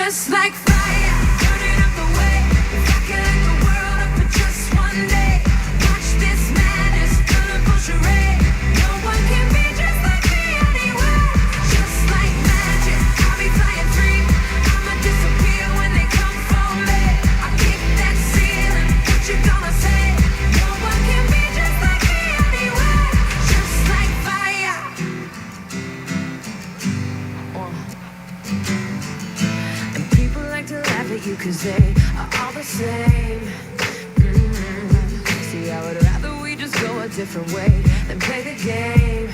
Just like fire, burning up the way. If I could light the world up for just one day, watch this madness, colorful charade. No one can be just like me anyway. Just like magic, I'll be flying free. I'ma disappear when they come for me. I kick that ceiling, what you gonna say? No one can be just like me anyway. Just like fire. And people like to laugh at you 'cause they are all the same. See, I would rather we just go a different way than play the game.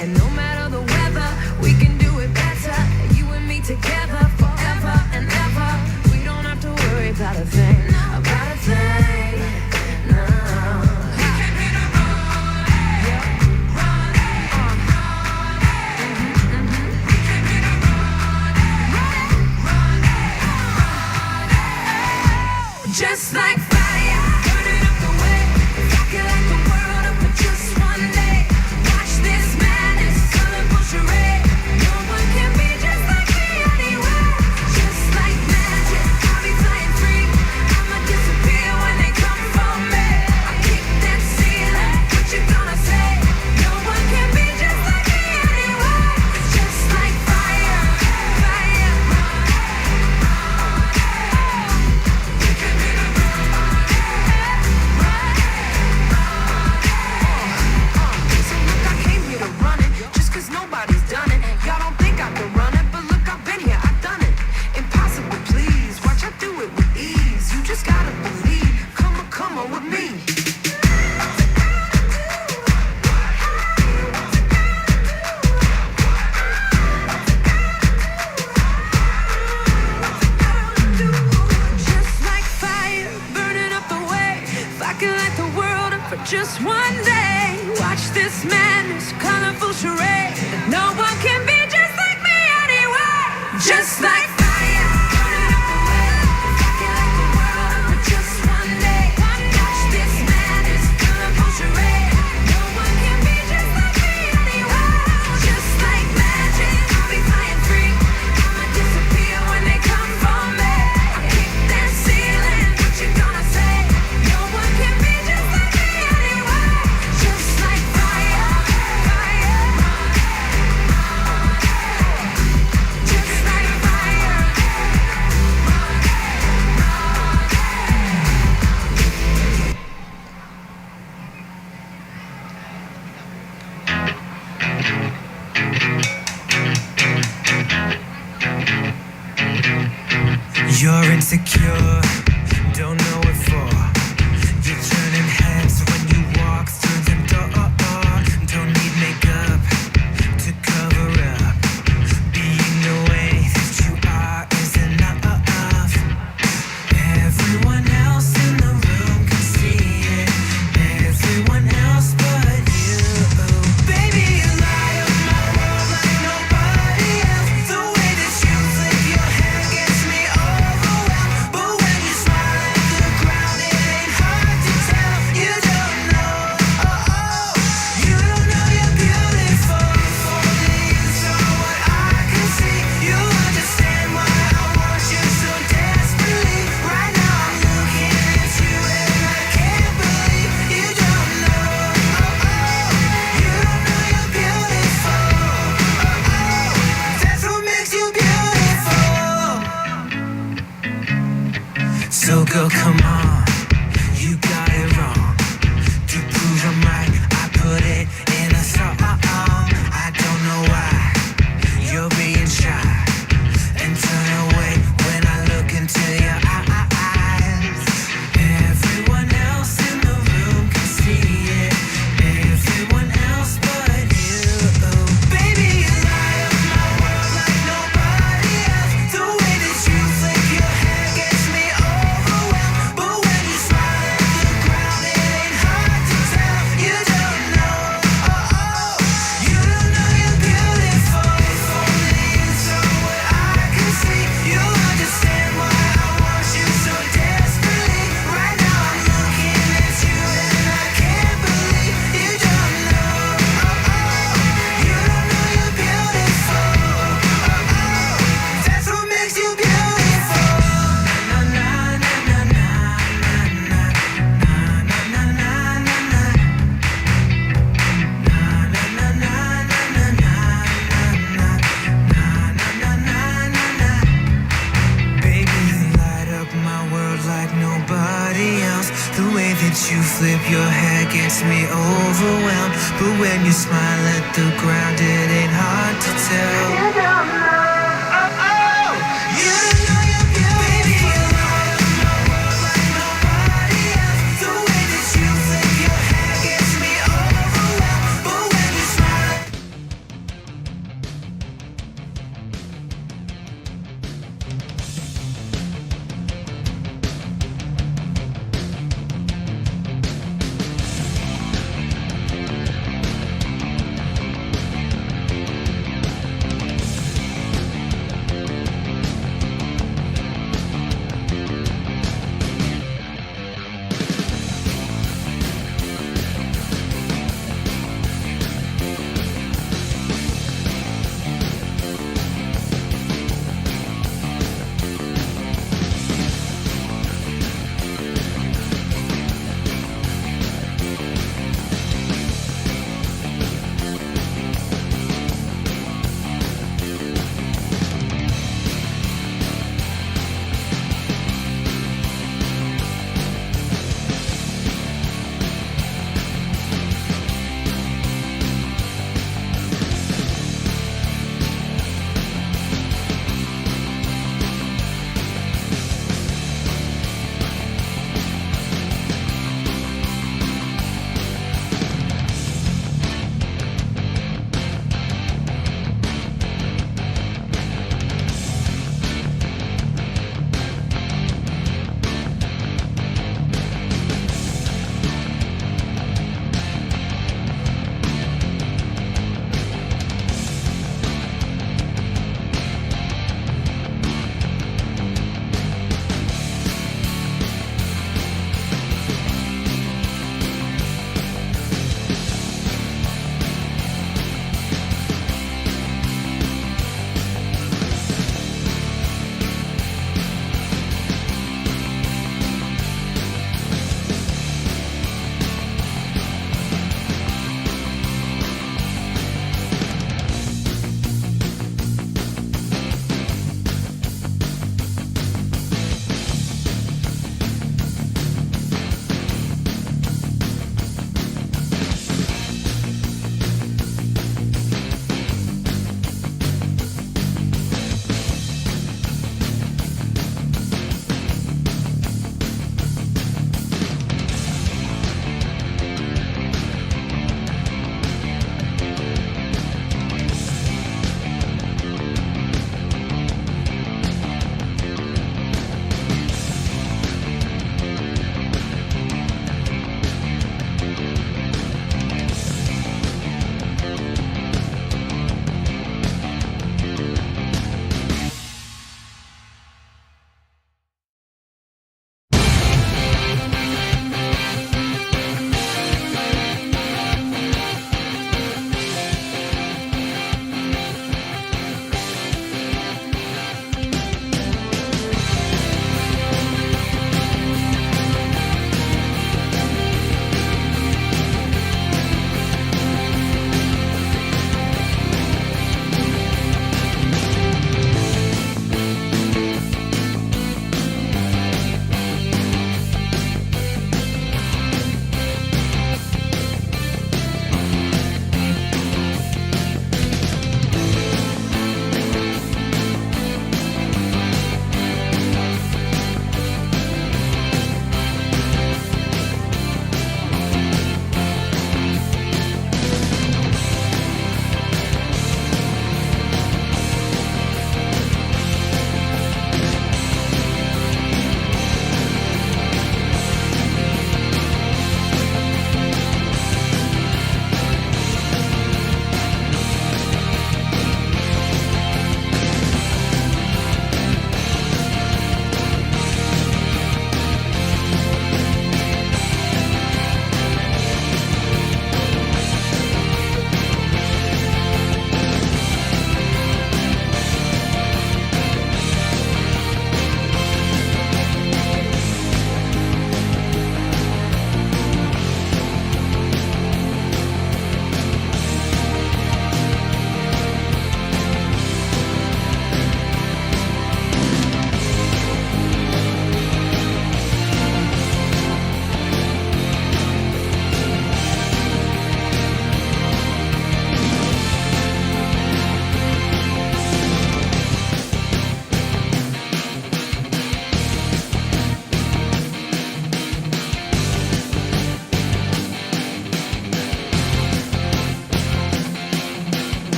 And no matter the weather, we can do it better. You and me together forever and ever. We don't have to worry about a thing, about a thing. No. We can hit a road, just like fire, burning up the way. If I could light the world up for just one day, watch this madness, colorful charade. No one can be just like me anyway. Just like magic, I'll be flying free. I'ma disappear when they come for me. I kick that ceiling, what you gonna say? No one can be just like me anyway. Just like fire, fire. So look, I came here to run it, just 'cause nobody's done it. Y'all don't think I can run it, but look, I've been here, I've done it. Impossible, please, watch I do it with ease. You just gotta believe, come on with me. Just like fire, burning up the way. If I could light the world up for just one day, watch this madness, colorful charade. No one can be just like me anyway. Just like fire, burning up the way. If I could light the world up for just one day, watch this madness, colorful charade. No one can be just like me anyway. Just like magic, I'll be flying free. I'ma disappear when they come for me. I kick that ceiling, what you gonna say? No one can be just like me anyway. Just like fire, fire. Just like fire. You're insecure, don't know what for. You're turning heads when you walk through the door. Don't need makeup to cover up. Being the way that you are is enough. Everyone else in the room can see it. Everyone else but you. Baby, you light up my world like nobody else. The way that you flip your hair gets me overwhelmed. But you flip your hair gets me overwhelmed. But when you smile at the ground, it ain't hard to tell. You don't know. Oh, oh. You know you're beautiful. Baby, you're out of my world like nobody else. The way that you flip your hair gets me overwhelmed. But when you smile.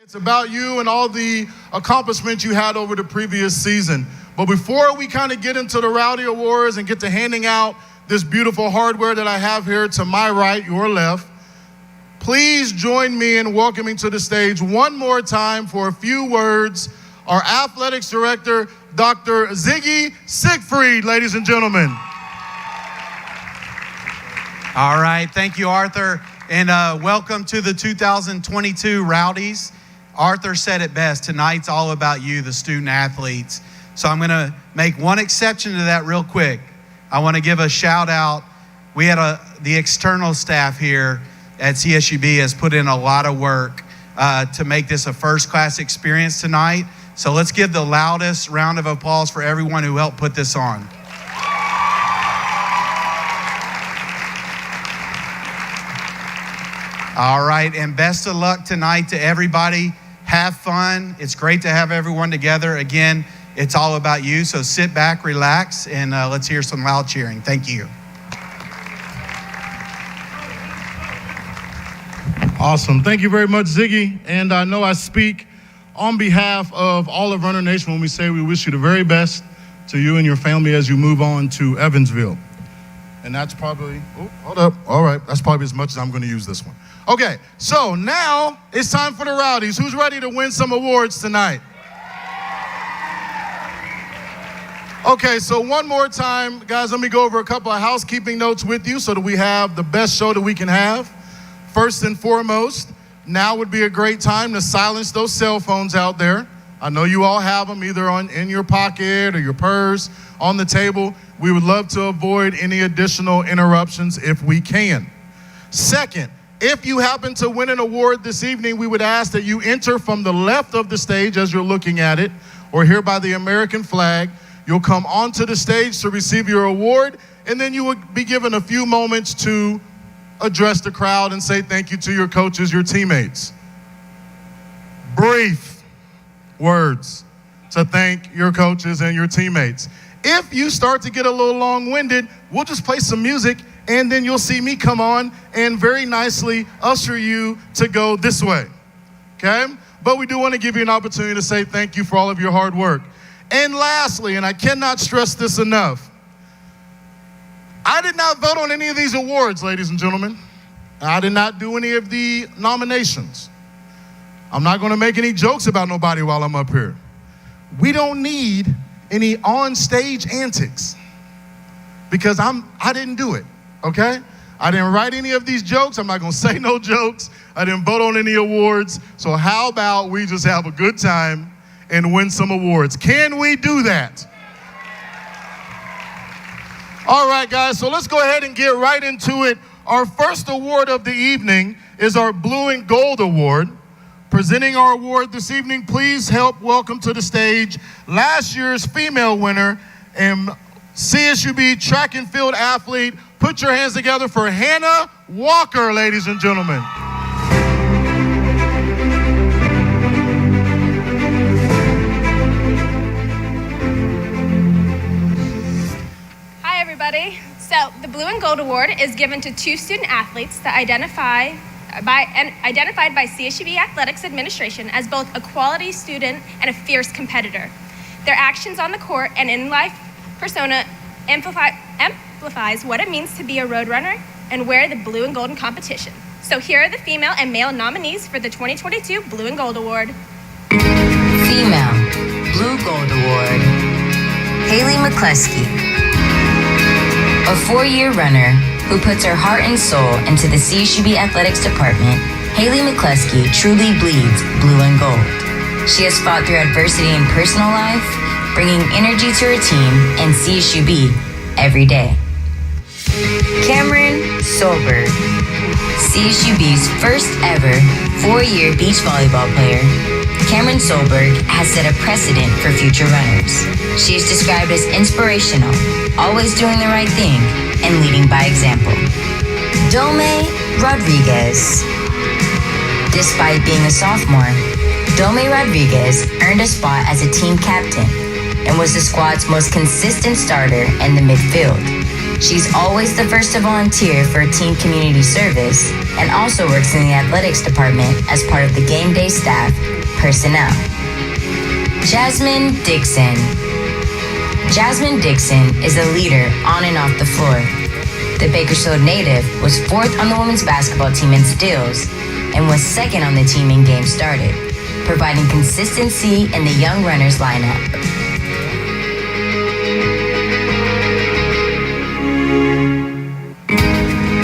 It's about you and all the accomplishments you had over the previous season. But before we kind of get into the Rowdy Awards and get to handing out this beautiful hardware that I have here to my right, your left, please join me in welcoming to the stage one more time for a few words, our athletics director, Dr. Ziggy Siegfried, ladies and gentlemen. All right, thank you, Arthur, and welcome to the 2022 Rowdies. Arthur said it best, tonight's all about you, the student athletes. So I'm gonna make one exception to that real quick. I wanna give a shout out. We had the external staff here at CSUB has put in a lot of work to make this a first-class experience tonight. So let's give the loudest round of applause for everyone who helped put this on. All right, and best of luck tonight to everybody. Have fun. It's great to have everyone together. Again, it's all about you, so sit back, relax, and let's hear some loud cheering. Thank you. Awesome. Thank you very much, Ziggy. And I know I speak on behalf of all of Runner Nation when we say we wish you the very best to you and your family as you move on to Evansville. And that's probably, oh, hold up. All right, that's probably as much as I'm going to use this one. Okay, so now it's time for the Rowdies. Who's ready to win some awards tonight? Okay, so one more time, guys, let me go over a couple of housekeeping notes with you so that we have the best show that we can have. First and foremost, now would be a great time to silence those cell phones out there. I know you all have them either in your pocket or your purse, on the table. We would love to avoid any additional interruptions if we can. Second, if you happen to win an award this evening, we would ask that you enter from the left of the stage as you're looking at it, or here by the American flag. You'll come onto the stage to receive your award, and then you would be given a few moments to address the crowd and say thank you to your coaches, your teammates. Brief words to thank your coaches and your teammates. If you start to get a little long-winded, we'll just play some music, and then you'll see me come on and very nicely usher you to go this way, okay? But we do want to give you an opportunity to say thank you for all of your hard work. And lastly, and I cannot stress this enough, I did not vote on any of these awards, ladies and gentlemen. I did not do any of the nominations. I'm not going to make any jokes about nobody while I'm up here. We don't need any on-stage antics because I didn't do it, okay? I didn't write any of these jokes. I'm not going to say no jokes. I didn't vote on any awards. So how about we just have a good time and win some awards? Can we do that? All right, guys, so let's go ahead and get right into it. Our first award of the evening is our Blue and Gold Award. Presenting our award this evening, please help welcome to the stage last year's female winner and CSUB track and field athlete. Put your hands together for Hannah Walker, ladies and gentlemen. Hi, everybody. So the Blue and Gold Award is given to two student athletes that identified by CSUB Athletics Administration as both a quality student and a fierce competitor. Their actions on the court and in-life persona amplifies what it means to be a road runner and wear the blue and gold in competition. So here are the female and male nominees for the 2022 Blue and Gold Award. Female Blue Gold Award, Haley McCluskey. A four-year runner who puts her heart and soul into the CSUB Athletics Department, Haley McCluskey truly bleeds blue and gold. She has fought through adversity in personal life, bringing energy to her team and CSUB every day. Cameron Solberg, CSUB's first ever four-year beach volleyball player. Cameron Solberg has set a precedent for future runners. She is described as inspirational, always doing the right thing, and leading by example. Dome Rodriguez. Despite being a sophomore, Dome Rodriguez earned a spot as a team captain and was the squad's most consistent starter in the midfield. She's always the first to volunteer for team community service and also works in the athletics department as part of the game day staff personnel. Jasmine Dixon. Jasmine Dixon is a leader on and off the floor. The Bakersfield native was 4th on the women's basketball team in steals and was 2nd on the team in games started, providing consistency in the young runners lineup.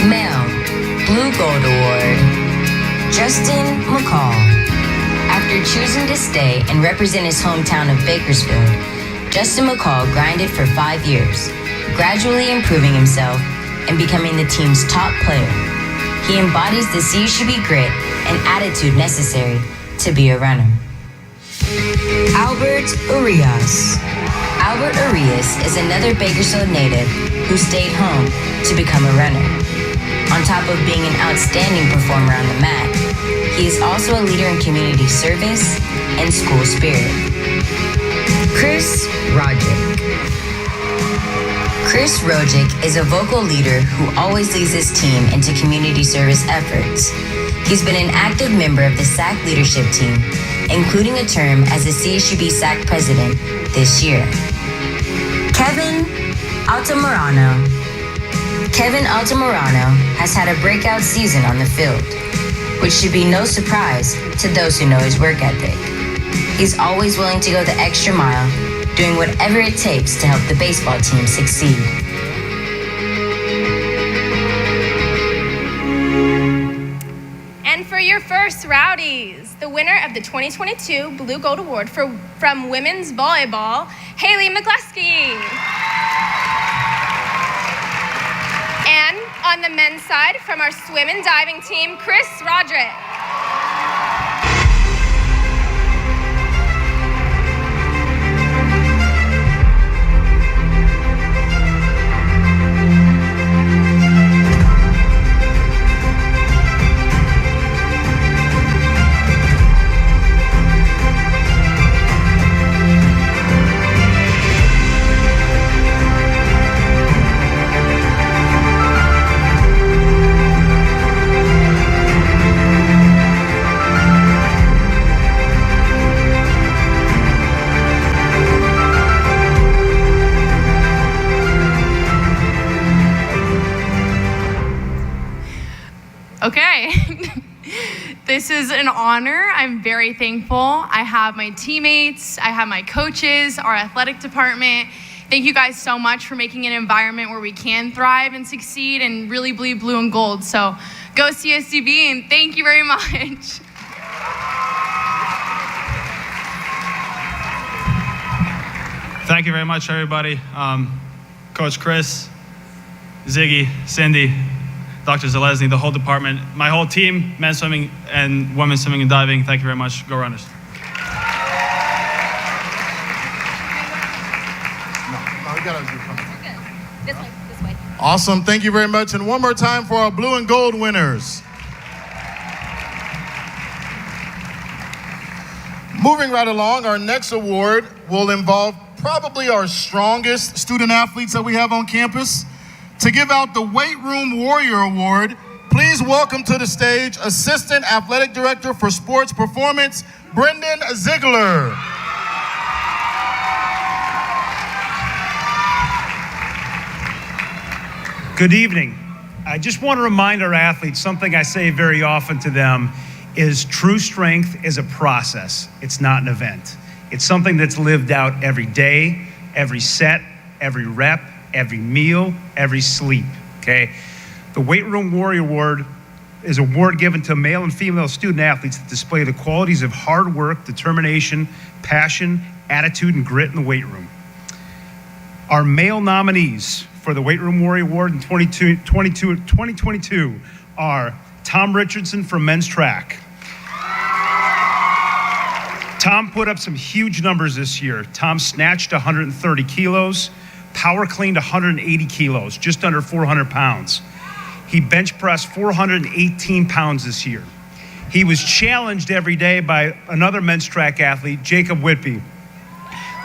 Male Blue Gold Award, Justin McCall. After choosing to stay and represent his hometown of Bakersfield, Justin McCall grinded for 5 years, gradually improving himself and becoming the team's top player. He embodies the CSUB grit and attitude necessary to be a runner. Albert Urias. Albert Urias is another Bakersfield native who stayed home to become a runner. On top of being an outstanding performer on the mat, he is also a leader in community service and school spirit. Chris Roderick. Chris Roderick is a vocal leader who always leads his team into community service efforts. He's been an active member of the SAC leadership team, including a term as the CSUB SAC president this year. Kevin Altamirano. Kevin Altamirano has had a breakout season on the field, which should be no surprise to those who know his work ethic. He's always willing to go the extra mile, doing whatever it takes to help the baseball team succeed. And for your first Rowdies, the winner of the 2022 Blue Gold Award from women's volleyball, Haley McCluskey. And on the men's side, from our swim and diving team, Chris Roderick. Okay, this is an honor. I'm very thankful. I have my teammates, I have my coaches, our athletic department. Thank you guys so much for making an environment where we can thrive and succeed and really bleed blue and gold. So go CSUB and thank you very much. Thank you very much, everybody. Coach Chris, Ziggy, Cindy, Dr. Zalesny, the whole department, my whole team, men's swimming and women's swimming and diving. Thank you very much. Go Runners. This way. Awesome. Thank you very much. And one more time for our blue and gold winners. Moving right along, our next award will involve probably our strongest student athletes that we have on campus. To give out the Weight Room Warrior Award, please welcome to the stage Assistant Athletic Director for Sports Performance, Brendan Ziegler. Good evening. I just want to remind our athletes something I say very often to them is true strength is a process. It's not an event. It's something that's lived out every day, every set, every rep, every meal, every sleep, okay? The Weight Room Warrior Award is an award given to male and female student athletes that display the qualities of hard work, determination, passion, attitude, and grit in the weight room. Our male nominees for the Weight Room Warrior Award in 2022 are Tom Richardson from men's track. Tom put up some huge numbers this year. Tom snatched 130 kilos, power cleaned 180 kilos, just under 400 pounds. He bench pressed 418 pounds this year. He was challenged every day by another men's track athlete, Jacob Whitby.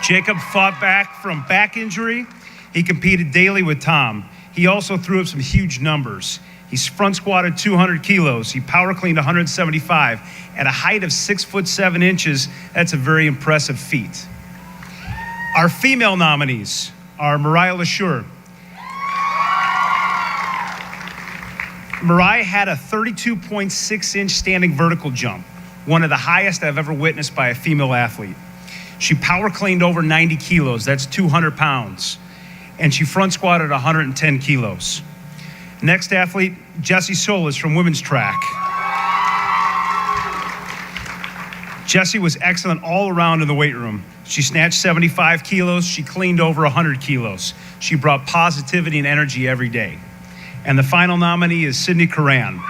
Jacob fought back from back injury. He competed daily with Tom. He also threw up some huge numbers. He front squatted 200 kilos. He power cleaned 175. At a height of 6'7" that's a very impressive feat. Our female nominees are Mariah LaSure. Mariah had a 32.6-inch standing vertical jump, one of the highest I've ever witnessed by a female athlete. She power cleaned over 90 kilos, that's 200 pounds, and she front squatted 110 kilos. Next athlete, Jessie Solis from women's track. Jessie was excellent all around in the weight room. She snatched 75 kilos, she cleaned over 100 kilos. She brought positivity and energy every day. And the final nominee is Sydney Curran.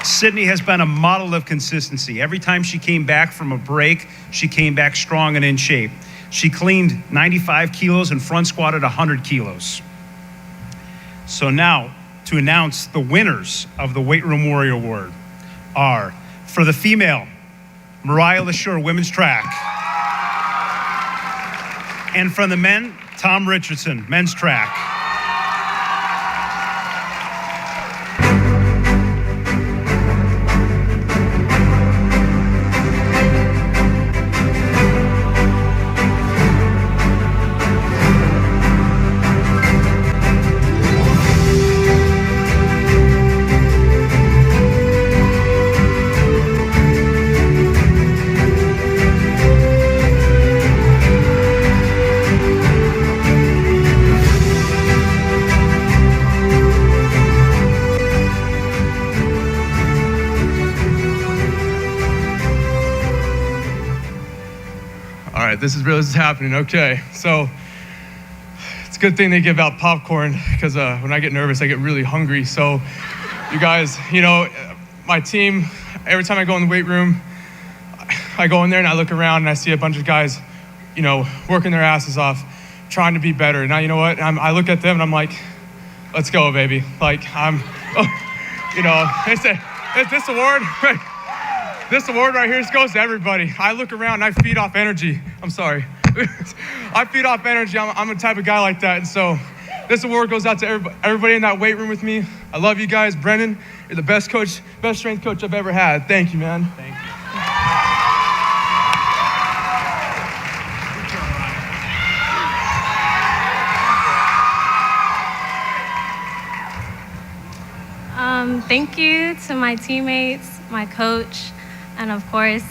Sydney has been a model of consistency. Every time she came back from a break, she came back strong and in shape. She cleaned 95 kilos and front squatted 100 kilos. So now, to announce the winners of the Weight Room Warrior Award are, for the female, Mariah LaSure, women's track. And from the men, Tom Richardson, men's track. This is happening. Okay, so it's a good thing they give out popcorn because when I get nervous, I get really hungry. So you guys, my team, every time I go in the weight room, I go in there and I look around and I see a bunch of guys, working their asses off, trying to be better. Now, you know what? I look at them and I'm like, let's go, baby. Like it's this award. This award right here, this goes to everybody. I look around and I feed off energy. I'm sorry. I feed off energy. I'm a type of guy like that. And so this award goes out to everybody in that weight room with me. I love you guys. Brendan, you're the best strength coach I've ever had. Thank you, man. Thank you. Thank you to my teammates, my coach, and of course,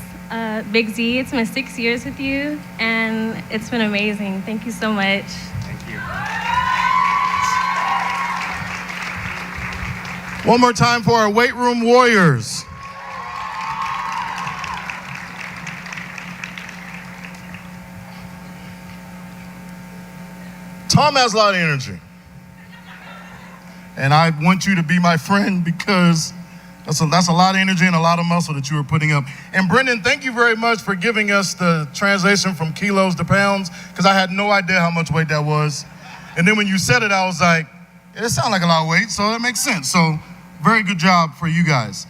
Big Z. It's been 6 years with you, and it's been amazing. Thank you so much. Thank you. One more time for our weight room warriors. Tom has a lot of energy. And I want you to be my friend because that's a lot of energy and a lot of muscle that you are putting up. And Brendan, thank you very much for giving us the translation from kilos to pounds, because I had no idea how much weight that was. And then when you said it, I was like, it sounds like a lot of weight, so that makes sense. So very good job for you guys.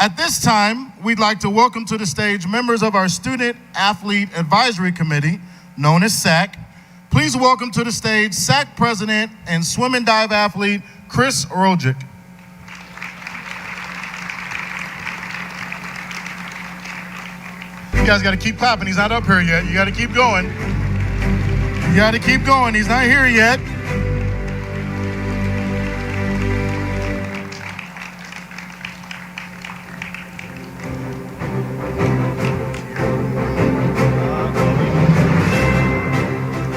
At this time, we'd like to welcome to the stage members of our Student Athlete Advisory Committee, known as SAC. Please welcome to the stage SAC President and swim and dive athlete, Chris Rojic. You guys got to keep clapping. He's not up here yet. You got to keep going. You got to keep going. He's not here yet.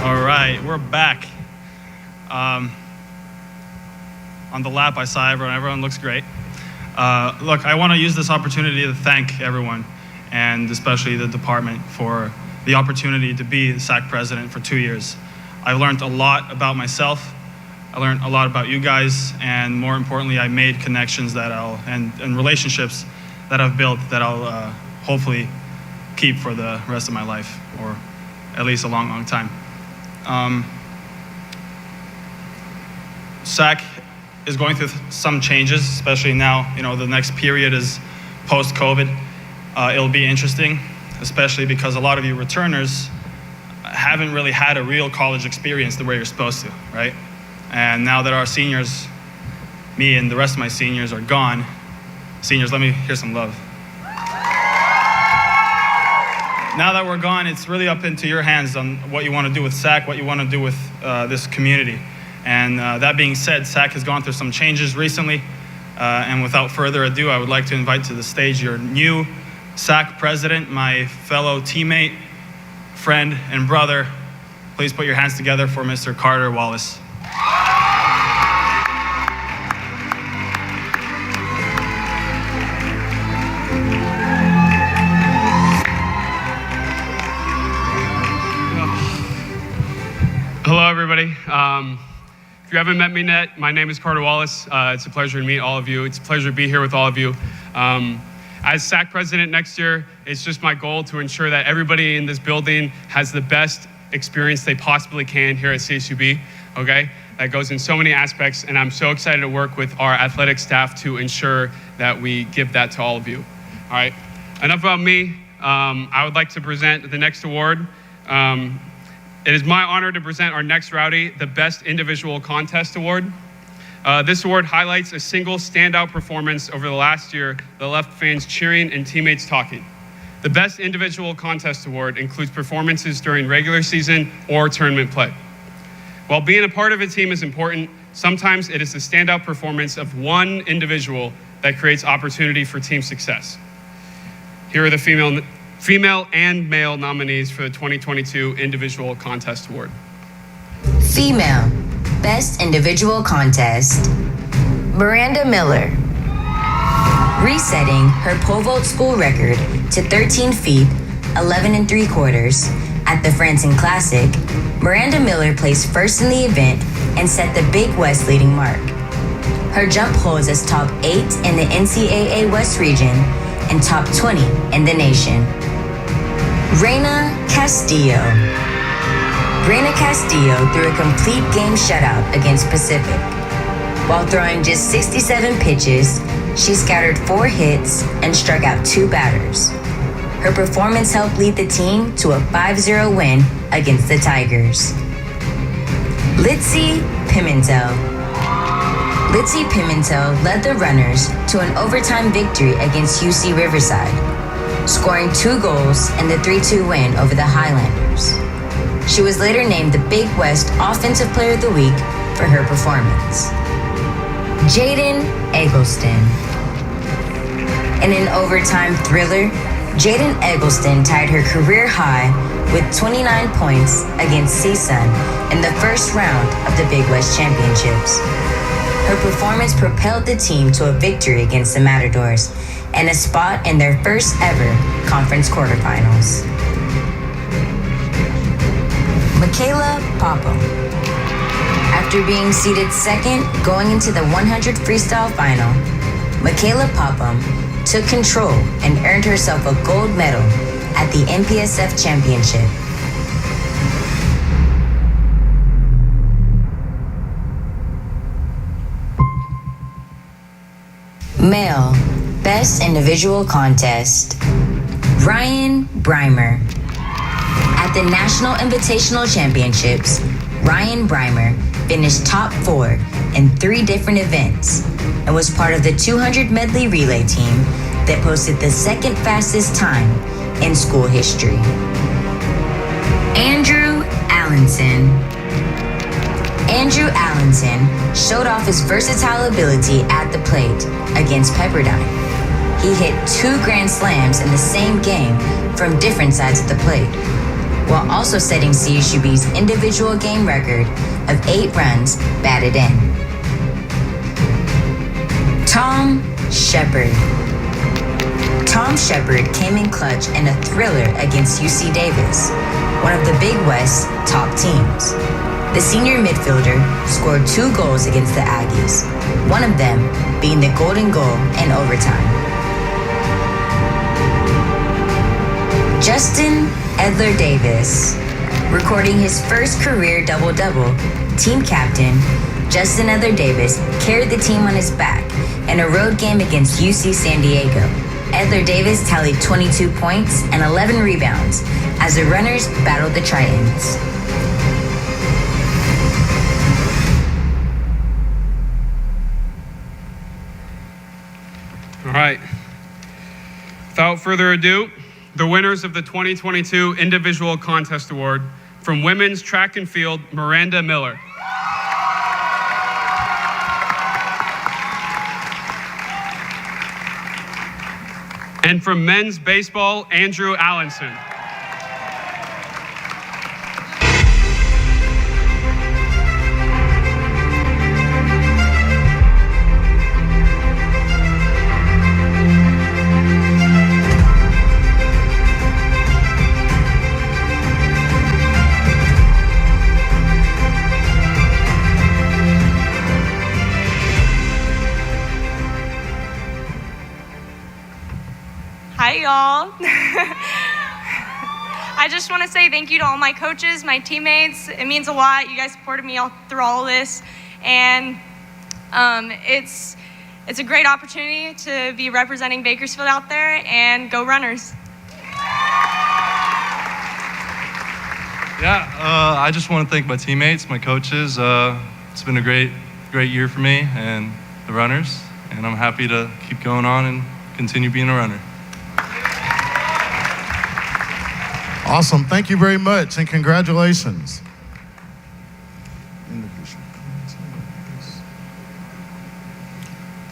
All right, we're back. On the lap, I saw everyone looks great. Look, I want to use this opportunity to thank everyone, and especially the department, for the opportunity to be the SAC president for 2 years. I've learned a lot about myself. I learned a lot about you guys, and more importantly, I made connections that and relationships that I've built that I'll hopefully keep for the rest of my life, or at least a long, long time. SAC is going through some changes, especially now, the next period is post-COVID. It'll be interesting, especially because a lot of you returners haven't really had a real college experience the way you're supposed to, right? And now that our seniors me and the rest of my seniors are gone. Seniors, let me hear some love. Now that we're gone, it's really up into your hands on what you want to do with SAC, what you want to do with this community. And that being said, SAC has gone through some changes recently. And without further ado, I would like to invite to the stage your new SAC president, my fellow teammate, friend, and brother. Please put your hands together for Mr. Carter Wallace. Hello, everybody. If you haven't met me yet, my name is Carter Wallace. It's a pleasure to meet all of you. It's a pleasure to be here with all of you. As SAC president next year, it's just my goal to ensure that everybody in this building has the best experience they possibly can here at CSUB, okay? That goes in so many aspects, and I'm so excited to work with our athletic staff to ensure that we give that to all of you. All right, enough about me. I would like to present the next award. It is my honor to present our next Rowdy, the Best Individual Contest Award. This award highlights a single standout performance over the last year that left fans cheering and teammates talking. The Best Individual Contest Award includes performances during regular season or tournament play. While being a part of a team is important, sometimes it is the standout performance of one individual that creates opportunity for team success. Here are the female and male nominees for the 2022 Individual Contest Award. Female, Best Individual Contest, Miranda Miller. Resetting her pole vault school record to 13 feet, 11 3/4 at the Franson Classic, Miranda Miller placed first in the event and set the Big West leading mark. Her jump holds as top 8 in the NCAA West region and top 20 in the nation. Reina Castillo. Reina Castillo threw a complete game shutout against Pacific. While throwing just 67 pitches, she scattered 4 hits and struck out 2 batters. Her performance helped lead the team to a 5-0 win against the Tigers. Litzy Pimentel. Litzy Pimentel led the runners to an overtime victory against UC Riverside, scoring 2 goals in the 3-2 win over the Highlanders. She was later named the Big West Offensive Player of the Week for her performance. Jaden Eggleston. In an overtime thriller, Jaden Eggleston tied her career high with 29 points against CSUN in the first round of the Big West Championships. Her performance propelled the team to a victory against the Matadors and a spot in their first ever conference quarterfinals. Michaela Popham. After being seeded second going into the 100 freestyle final, Michaela Popham took control and earned herself a gold medal at the NPSF Championship. Male, Best Individual Contest, Ryan Breimer. At the National Invitational Championships, Ryan Breimer finished top 4 in 3 different events and was part of the 200 medley relay team that posted the second fastest time in school history. Andrew Allenson. Andrew Allenson showed off his versatile ability at the plate against Pepperdine. He hit 2 grand slams in the same game from different sides of the plate, while also setting CSUB's individual game record of 8 runs batted in. Tom Shepard. Tom Shepard came in clutch in a thriller against UC Davis, one of the Big West's top teams. The senior midfielder scored 2 goals against the Aggies, one of them being the golden goal in overtime. Justin Edler Davis. Recording his first career double-double, team captain Justin Edler Davis carried the team on his back in a road game against UC San Diego. Edler Davis tallied 22 points and 11 rebounds as the runners battled the Tritons. right. Without further ado, the winners of the 2022 Individual Contest Award from Women's Track and Field, Miranda Miller. And from Men's Baseball, Andrew Allenson. Hi, y'all. I just want to say thank you to all my coaches, my teammates. It means a lot. You guys supported me all through all of this. And it's a great opportunity to be representing Bakersfield out there, and go Runners. Yeah, I just want to thank my teammates, my coaches. It's been a great year for me and the Runners, and I'm happy to keep going on and continue being a runner. Awesome. Thank you very much, and congratulations.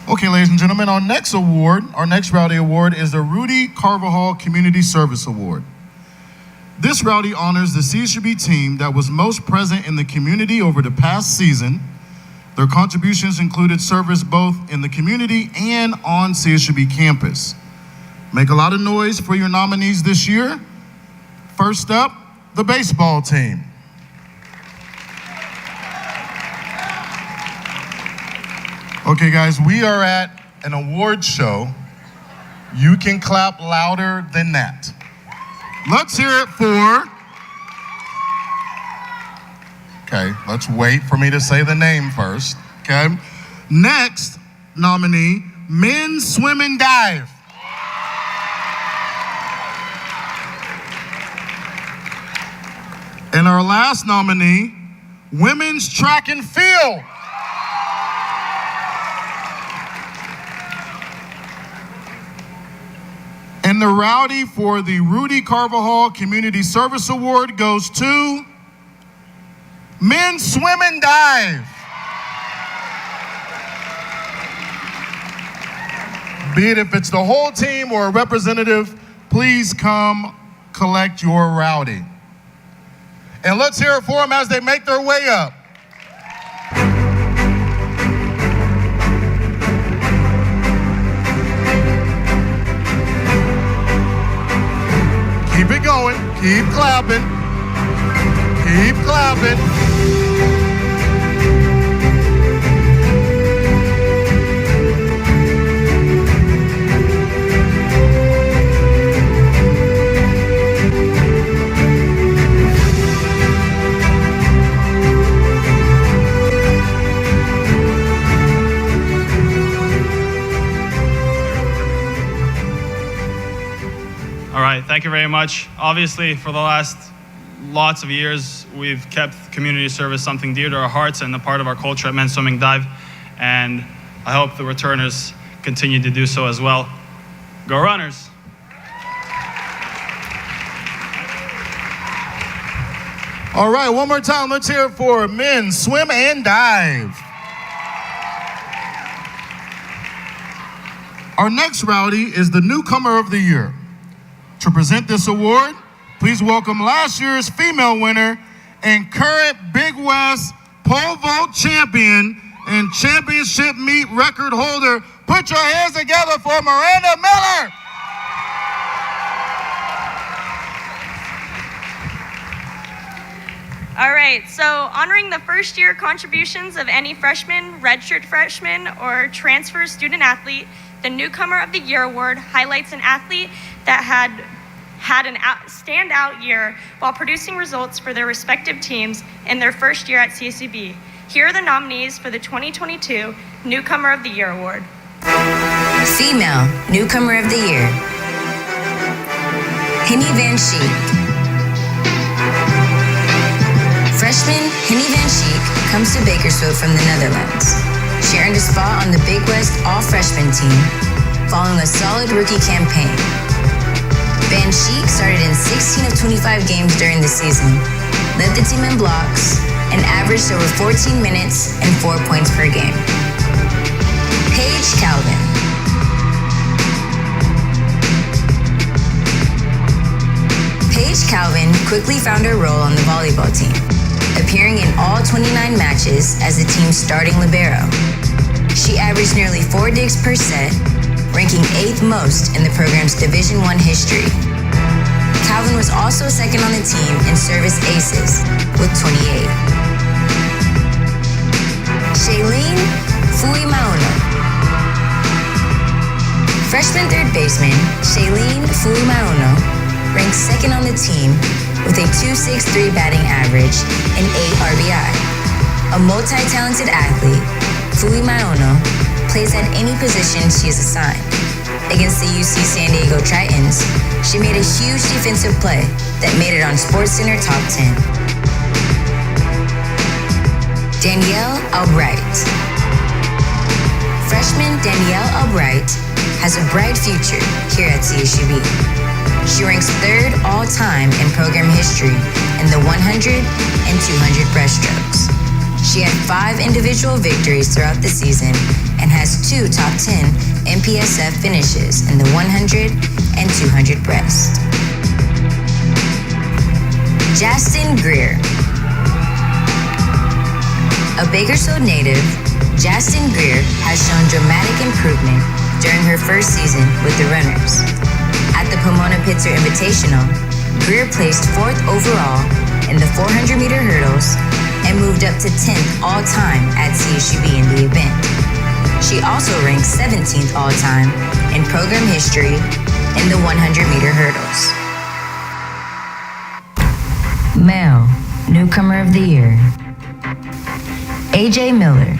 Okay, ladies and gentlemen, our next Rowdy Award is the Rudy Carvajal Community Service Award. This Rowdy honors the CSUB team that was most present in the community over the past season. Their contributions included service both in the community and on CSUB campus. Make a lot of noise for your nominees this year. First up, the baseball team. Okay, guys, we are at an award show. You can clap louder than that. Let's hear it for... Okay, let's wait for me to say the name first, okay? Next nominee, men's swim and dive. And our last nominee, women's track and field. And the Rowdy for the Rudy Carvajal Community Service Award goes to men's swim and dive. Be it if it's the whole team or a representative, please come collect your Rowdy. And let's hear it for them as they make their way up. Keep it going, keep clapping, keep clapping. All right, thank you very much. Obviously, for the last lots of years, we've kept community service something dear to our hearts and a part of our culture at Men's Swimming Dive, and I hope the returners continue to do so as well. Go Runners! All right, one more time, let's hear it for men's swim and dive. Our next Rowdy is the Newcomer of the Year. To present this award, please welcome last year's female winner and current Big West pole vault champion and championship meet record holder. Put your hands together for Miranda Miller. All right, so honoring the first year contributions of any freshman, redshirt freshman, or transfer student athlete, the Newcomer of the Year Award highlights an athlete that had an standout year while producing results for their respective teams in their first year at CSUB. Here are the nominees for the 2022 Newcomer of the Year Award. Female Newcomer of the Year, Henny Van Schiek. Freshman Henny Van Schiek comes to Bakersfield from the Netherlands. She earned a spot on the Big West All-Freshman team following a solid rookie campaign. Van Sheek started in 16 of 25 games during the season, led the team in blocks, and averaged over 14 minutes and 4 points per game. Paige Calvin. Paige Calvin quickly found her role on the volleyball team, appearing in all 29 matches as the team's starting libero. She averaged nearly 4 digs per set, ranking 8th most in the program's Division I history. Calvin was also second on the team in service aces with 28. Shailene Fuimaono. Freshman third baseman Shailene Fuimaono ranked second on the team with a .263 batting average and 8 RBI. A multi-talented athlete, Fuimaono plays at any position she is assigned. Against the UC San Diego Tritons, she made a huge defensive play that made it on SportsCenter Top 10. Danielle Albright. Freshman Danielle Albright has a bright future here at CSUB. She ranks 3rd all-time in program history in the 100 and 200 breaststrokes. She had 5 individual victories throughout the season and has 2 top 10 MPSF finishes in the 100 and 200 breast. Justin Greer. A Bakersfield native, Justin Greer has shown dramatic improvement during her first season with the Runners. At the Pomona Pitzer Invitational, Greer placed 4th overall in the 400-meter hurdles and moved up to 10th all-time at CSUB in the event. She also ranked 17th all-time in program history in the 100-meter hurdles. Male Newcomer of the Year. AJ Miller.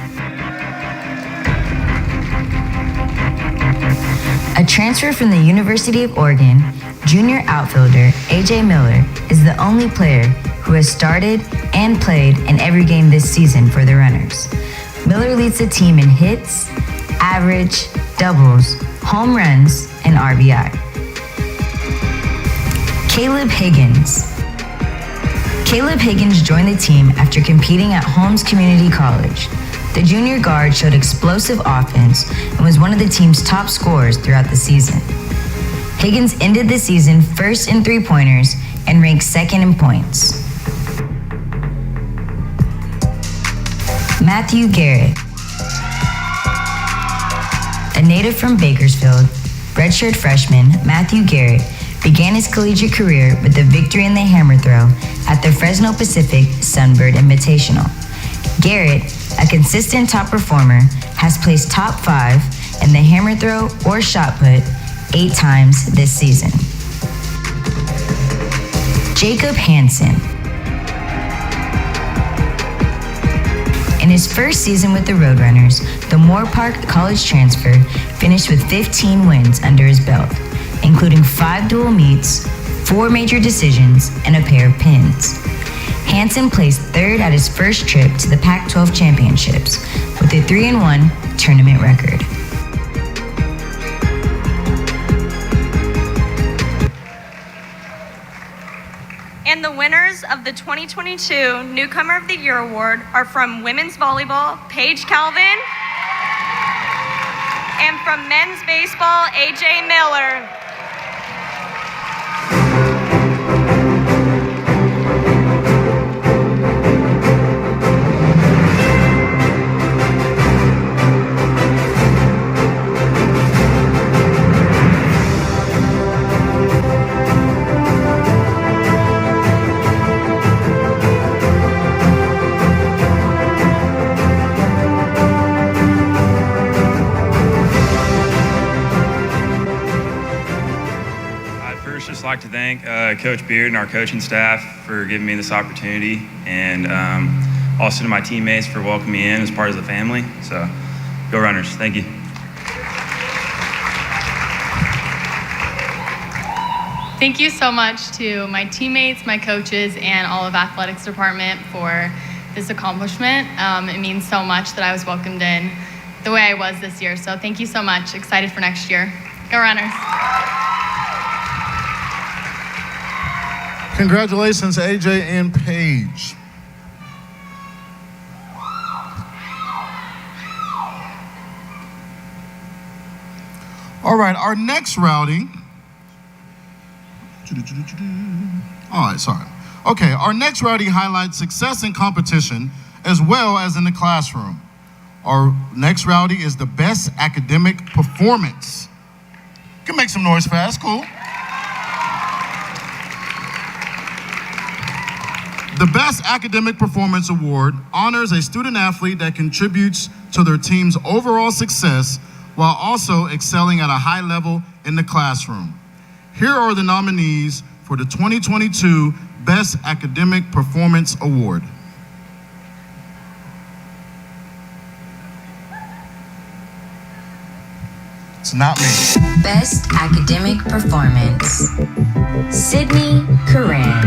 A transfer from the University of Oregon, junior outfielder AJ Miller is the only player who has started and played in every game this season for the Runners. Miller leads the team in hits, average, doubles, home runs, and RBI. Caleb Higgins. Caleb Higgins joined the team after competing at Holmes Community College. The junior guard showed explosive offense and was one of the team's top scorers throughout the season. Higgins ended the season 1st in 3-pointers and ranked 2nd in points. Matthew Garrett. A native from Bakersfield, redshirt freshman Matthew Garrett began his collegiate career with a victory in the hammer throw at the Fresno Pacific Sunbird Invitational. Garrett, a consistent top performer, has placed top 5 in the hammer throw or shot put 8 times this season. Jacob Hansen. In his first season with the Roadrunners, the Moore Park College transfer finished with 15 wins under his belt, including 5 dual meets, 4 major decisions, and a pair of pins. Hansen placed 3rd at his first trip to the Pac-12 championships with a 3-1 tournament record. And the winners of the 2022 Newcomer of the Year Award are from women's volleyball, Paige Calvin, and from men's baseball, AJ Miller. Like to thank Coach Beard and our coaching staff for giving me this opportunity, and also to my teammates for welcoming me in as part of the family. So, go Runners. Thank you. Thank you so much to my teammates, my coaches, and all of athletics department for this accomplishment. It means so much that I was welcomed in the way I was this year. So thank you so much. Excited for next year. Go Runners. Congratulations, AJ and Paige. All right, our next rowdy. All right, sorry. Okay, our next rowdy highlights success in competition as well as in the classroom. Our next rowdy is the best academic performance. You can make some noise fast, cool. The Best Academic Performance Award honors a student athlete that contributes to their team's overall success while also excelling at a high level in the classroom. Here are the nominees for the 2022 Best Academic Performance Award. It's not me. Best Academic Performance, Sydney Curran.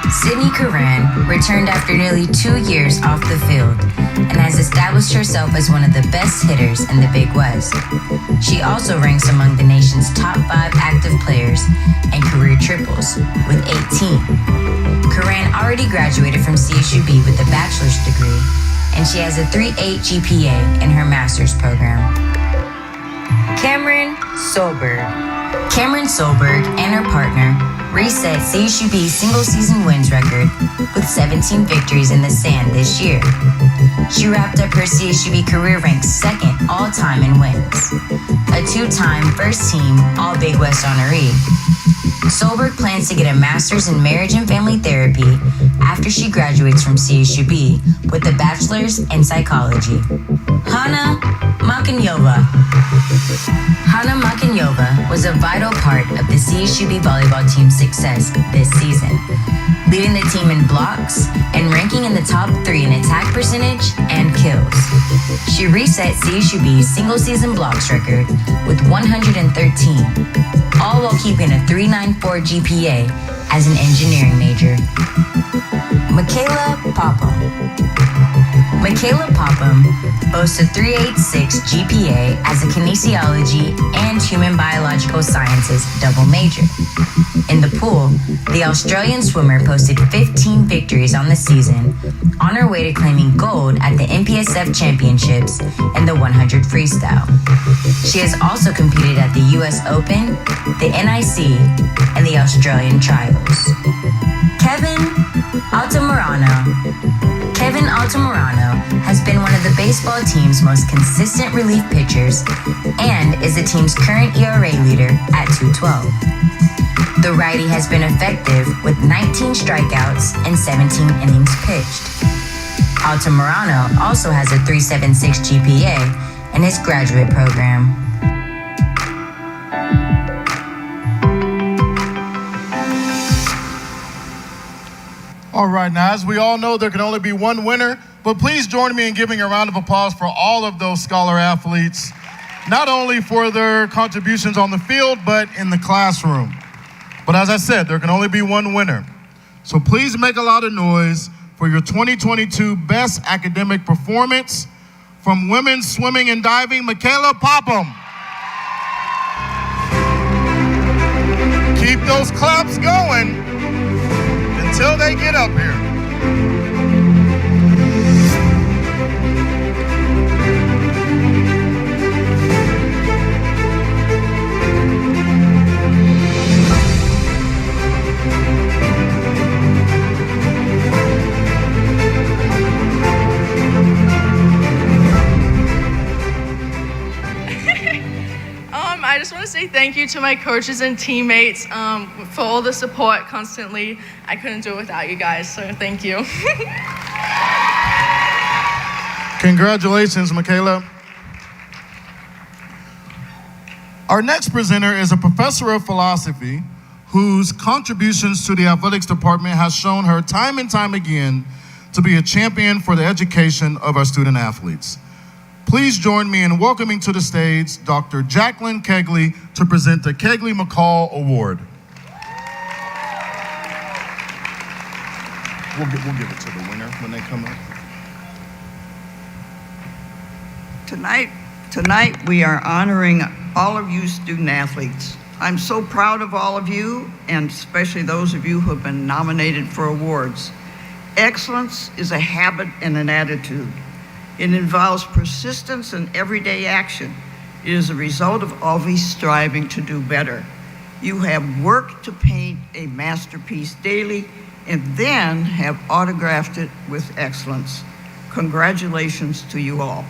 Sydney Curran returned after nearly 2 years off the field and has established herself as one of the best hitters in the Big West. She also ranks among the nation's top 5 active players and career triples with 18. Curran already graduated from CSUB with a bachelor's degree, and she has a 3.8 GPA in her master's program. Cameron Solberg. Cameron Solberg and her partner reset CSUB's single-season wins record with 17 victories in the sand this year. She wrapped up her CSUB career ranked second all-time in wins, a 2-time first-team All-Big West honoree. Solberg plans to get a master's in marriage and family therapy after she graduates from CSUB with a bachelor's in psychology. Hanna Makanyova. Hanna Makanyova was a vital part of the CSUB volleyball team's success this season, leading the team in blocks and ranking in the top 3 in attack percentage and kills. She reset CSUB's single-season blocks record with 113, all while keeping a 3.94 GPA as an engineering major. Michaela Popham. Michaela Popham boasts a 3.86 GPA as a kinesiology and human biological sciences double major. In the pool, the Australian swimmer posted 15 victories on the season, on her way to claiming gold at the NPSF Championships in the 100 freestyle. She has also competed at the US Open, the NIC, and the Australian Trials. Kevin Altamirano has been one of the baseball team's most consistent relief pitchers and is the team's current ERA leader at 2.12. The righty has been effective with 19 strikeouts and 17 innings pitched. Altamirano also has a 3.76 GPA in his graduate program. All right, now as we all know, there can only be one winner, but please join me in giving a round of applause for all of those scholar athletes, not only for their contributions on the field, but in the classroom. But as I said, there can only be one winner. So please make a lot of noise for your 2022 Best Academic Performance from women's swimming and diving, Michaela Popham. Keep those claps going until they get up here. I just want to say thank you to my coaches and teammates for all the support constantly. I couldn't do it without you guys, so thank you. Congratulations, Michaela. Our next presenter is a professor of philosophy whose contributions to the athletics department has shown her time and time again to be a champion for the education of our student athletes. Please join me in welcoming to the stage Dr. Jacqueline Kegley to present the Kegley-McCall Award. We'll give it to the winner when they come up. Tonight we are honoring all of you student athletes. I'm so proud of all of you, and especially those of you who have been nominated for awards. Excellence is a habit and an attitude. It involves persistence and everyday action. It is a result of always striving to do better. You have worked to paint a masterpiece daily and then have autographed it with excellence. Congratulations to you all.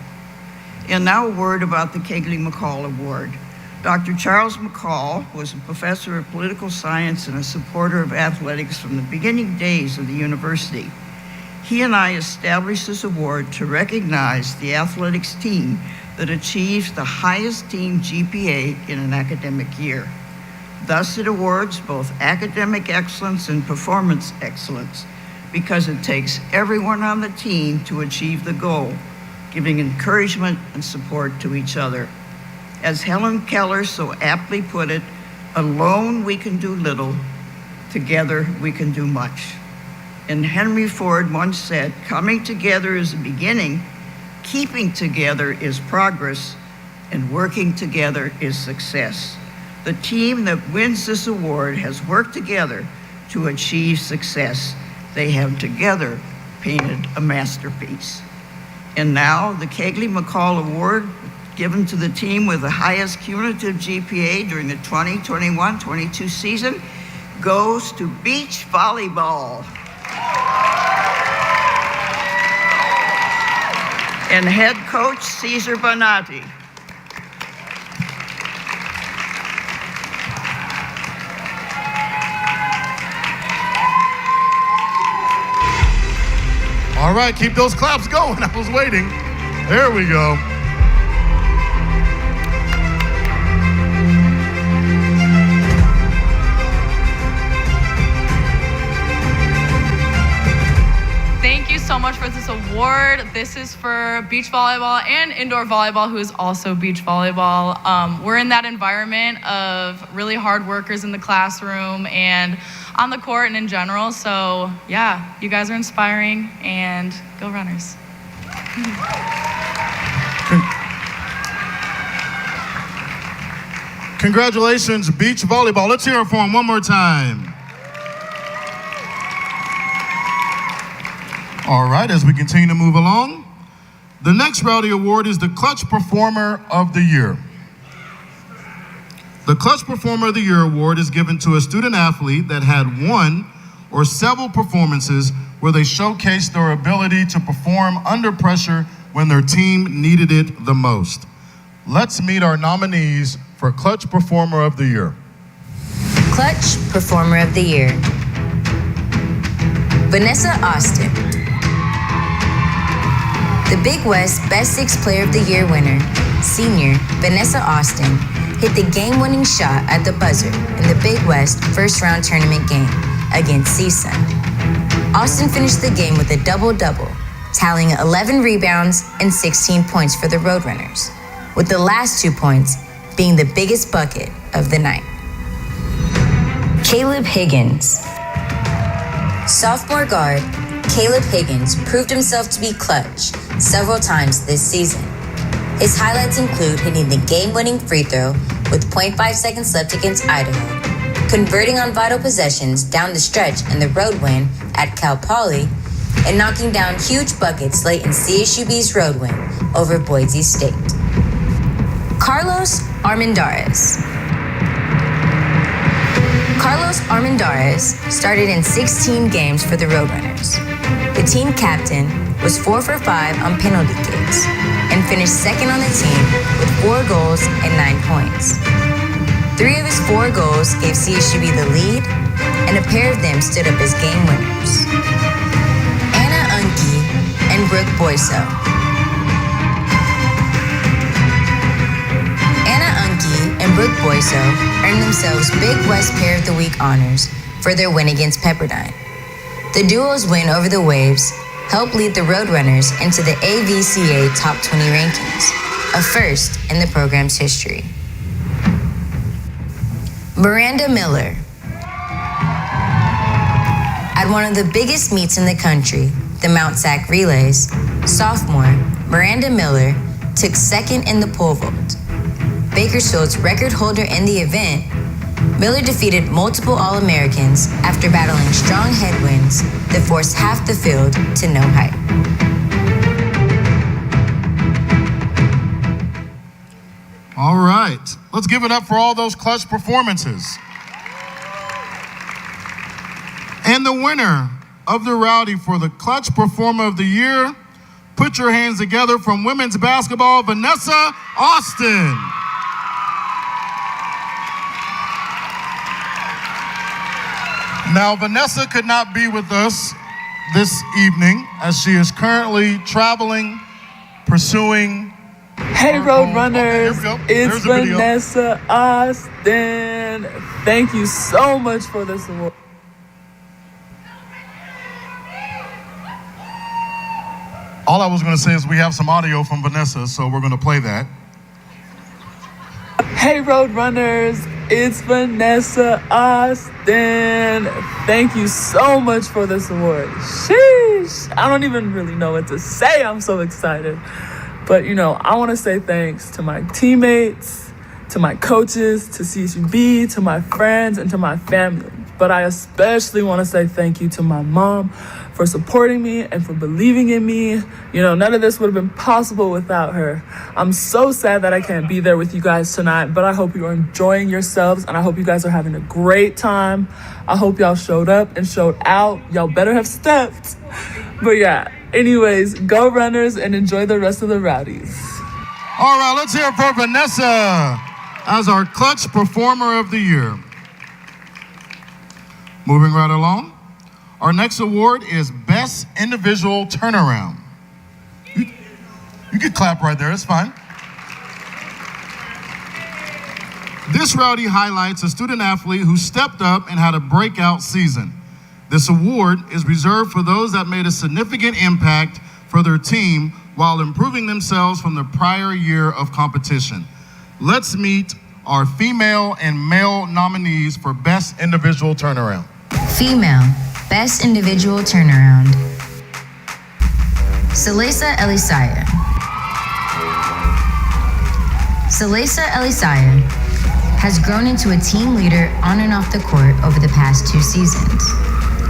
And now a word about the Kegley-McCall Award. Dr. Charles McCall was a professor of political science and a supporter of athletics from the beginning days of the university. He and I established this award to recognize the athletics team that achieves the highest team GPA in an academic year. Thus, it awards both academic excellence and performance excellence because it takes everyone on the team to achieve the goal, giving encouragement and support to each other. As Helen Keller so aptly put it, alone we can do little, together we can do much. And Henry Ford once said, coming together is the beginning, keeping together is progress, and working together is success. The team that wins this award has worked together to achieve success. They have together painted a masterpiece. And now the Kegley-McCall Award, given to the team with the highest cumulative GPA during the 2021-22 season, goes to beach volleyball. And head coach Cesar Bonatti. All right, keep those claps going. I was waiting. There we go. Thank you so much for this award. This is for beach volleyball and indoor volleyball, who is also beach volleyball. We're in that environment of really hard workers in the classroom and on the court and in general. So yeah, you guys are inspiring, and go Runners. Congratulations, beach volleyball. Let's hear it for them one more time. All right, as we continue to move along, the next Rowdy Award is the Clutch Performer of the Year. The Clutch Performer of the Year award is given to a student athlete that had one or several performances where they showcased their ability to perform under pressure when their team needed it the most. Let's meet our nominees for Clutch Performer of the Year. Clutch Performer of the Year. Vanessa Austin. The Big West Best 6 Player of the Year winner, senior Vanessa Austin, hit the game-winning shot at the buzzer in the Big West first-round tournament game against CSUB. Austin finished the game with a double-double, tallying 11 rebounds and 16 points for the Roadrunners, with the last 2 points being the biggest bucket of the night. Caleb Higgins. Sophomore guard Caleb Higgins proved himself to be clutch several times this season. His highlights include hitting the game-winning free throw with 0.5 seconds left against Idaho, converting on vital possessions down the stretch in the road win at Cal Poly, and knocking down huge buckets late in CSUB's road win over Boise State. Carlos Armendariz. Carlos Armendariz started in 16 games for the Roadrunners. The team captain was 4 for 5 on penalty kicks and finished second on the team with 4 goals and 9 points. 3 of his 4 goals gave CSUB the lead, and a pair of them stood up as game winners. Anna Unke and Brooke Boyso. Anna Unke and Brooke Boyso earned themselves Big West Pair of the Week honors for their win against Pepperdine. The duo's win over the Waves helped lead the Roadrunners into the AVCA Top 20 rankings, a first in the program's history. Miranda Miller. At one of the biggest meets in the country, the Mount Sac Relays, sophomore Miranda Miller took second in the pole vault. Bakersfield's record holder in the event, Miller defeated multiple All-Americans after battling strong headwinds that forced half the field to no height. All right, let's give it up for all those clutch performances. And the winner of the Rowdy for the Clutch Performer of the Year, put your hands together, from women's basketball, Vanessa Austin. Now, Vanessa could not be with us this evening as she is currently traveling, pursuing. Hey, Road Runners, it's There's a video. Vanessa Austin. Thank you so much for this award. All I was going to say is we have some audio from Vanessa, so we're going to play that. Hey, Road Runners, it's Vanessa Austin. Thank you so much for this award. Sheesh, I don't even really know what to say. I'm so excited. But, I want to say thanks to my teammates, to my coaches, to CSUB, to my friends, and to my family. But I especially want to say thank you to my mom for supporting me and for believing in me. None of this would have been possible without her. I'm so sad that I can't be there with you guys tonight, but I hope you are enjoying yourselves, and I hope you guys are having a great time. I hope y'all showed up and showed out. Y'all better have stepped. But yeah, anyways, go Runners and enjoy the rest of the Rowdies. All right, let's hear it for Vanessa as our Clutch Performer of the Year. Moving right along, our next award is Best Individual Turnaround. You can clap right there, it's fine. This Rowdy highlights a student athlete who stepped up and had a breakout season. This award is reserved for those that made a significant impact for their team while improving themselves from the prior year of competition. Let's meet our female and male nominees for Best Individual Turnaround. Female, Best Individual Turnaround. Salesa Elisaya. Salesa Elisaya has grown into a team leader on and off the court over the past 2 seasons.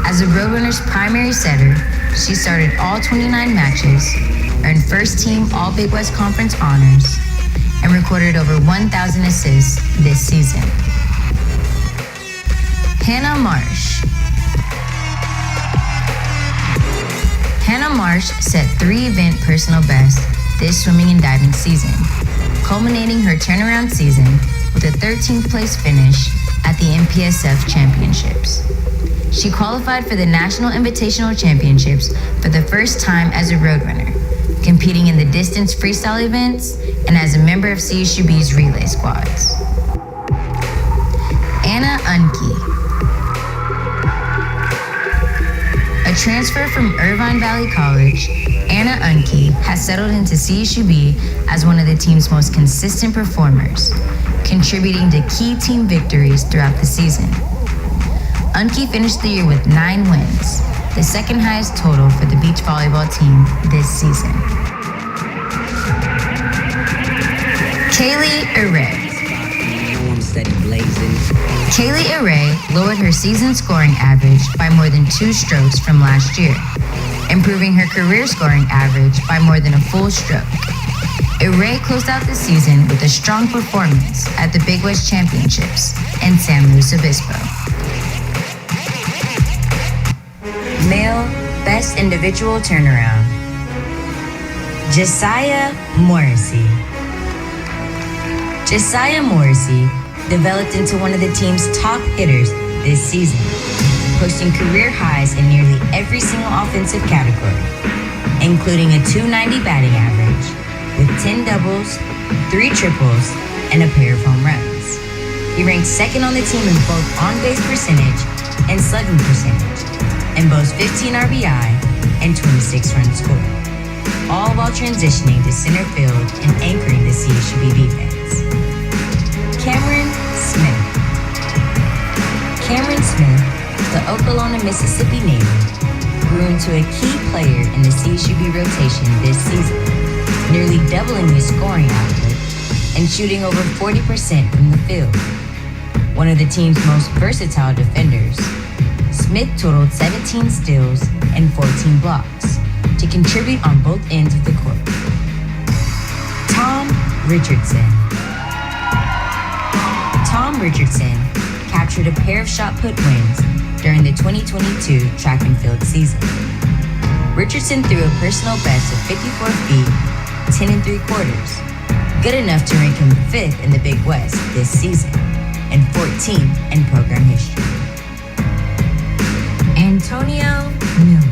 As a Roadrunners primary setter, she started all 29 matches, earned first team All Big West Conference honors, and recorded over 1,000 assists this season. Hannah Marsh. Hannah Marsh set 3-event personal bests this swimming and diving season, culminating her turnaround season with a 13th place finish at the MPSF Championships. She qualified for the National Invitational Championships for the first time as a Roadrunner, competing in the distance freestyle events and as a member of CSUB's relay squads. Anna Unke. A transfer from Irvine Valley College, Anna Unke has settled into CSUB as one of the team's most consistent performers, contributing to key team victories throughout the season. Unke finished the year with 9 wins, the second highest total for the beach volleyball team this season. Kaylee Array. Kaylee Array lowered her season scoring average by more than 2 strokes from last year, improving her career scoring average by more than a full stroke. Array closed out the season with a strong performance at the Big West Championships in San Luis Obispo. Male Best Individual Turnaround. Josiah Morrissey. Josiah Morrissey developed into one of the team's top hitters this season, posting career highs in nearly every single offensive category, including a .290 batting average with 10 doubles, 3 triples, and a pair of home runs. He ranked second on the team in both on-base percentage and slugging percentage, and boasts 15 RBI and 26 runs scored, all while transitioning to center field and anchoring the CSUB defense. Cameron Smith. Cameron Smith, the Okolona, Mississippi native, grew into a key player in the CSUB rotation this season, nearly doubling his scoring output and shooting over 40% from the field. One of the team's most versatile defenders, Smith totaled 17 steals and 14 blocks to contribute on both ends of the court. Tom Richardson. Tom Richardson captured a pair of shot put wins during the 2022 track and field season. Richardson threw a personal best of 54 feet, 10 3/4, good enough to rank him 5th in the Big West this season and 14th in program history. Antonio Millen.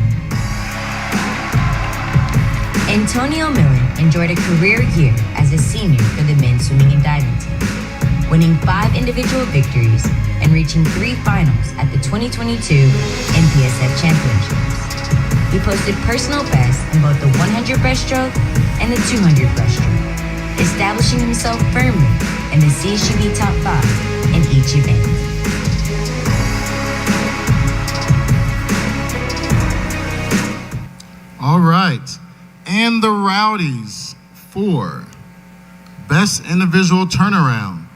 Antonio Millen enjoyed a career year as a senior for the men's swimming and diving team, winning 5 individual victories and reaching 3 finals at the 2022 NPSF Championships. He posted personal bests in both the 100 breaststroke and the 200 breaststroke, establishing himself firmly in the CSUB top 5 in each event. All right, and the Rowdies for Best Individual Turnaround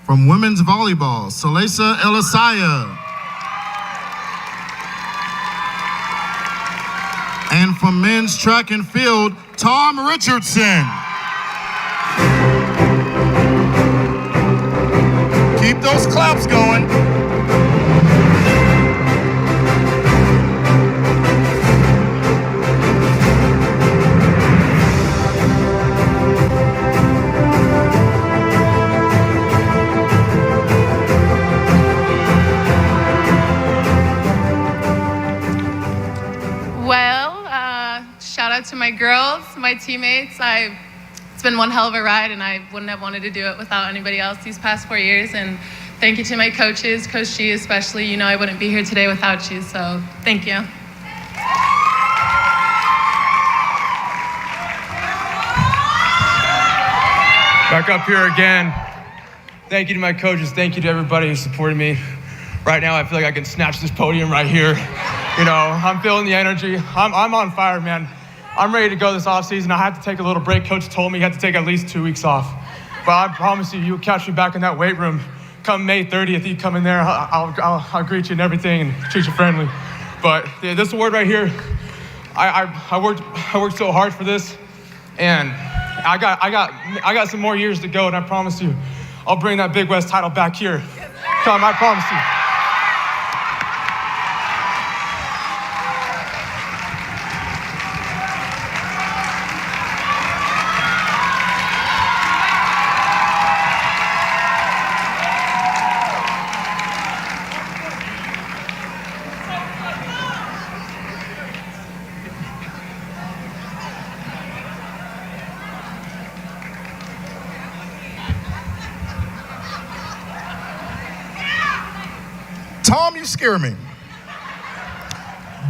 from Women's Volleyball, Salesa Elisaya. And from Men's Track and Field, Tom Richardson. Keep those claps going. Shout out to my girls, my teammates. It's been one hell of a ride, and I wouldn't have wanted to do it without anybody else these past 4 years. And thank you to my coaches, Coach G especially. You know I wouldn't be here today without you, so thank you. Back up here again. Thank you to my coaches. Thank you to everybody who supported me. Right now, I feel like I can snatch this podium right here. You know, I'm feeling the energy. I'm on fire, man. I'm ready to go this offseason. I had to take a little break. Coach told me he had to take at least 2 weeks off. But I promise you'll catch me back in that weight room. Come May 30th, you come in there, I'll greet you and everything and treat you friendly. But yeah, this award right here, I worked so hard for this, and I got some more years to go, and I promise you, I'll bring that Big West title back here. Come, I promise you. Tom, you scare me.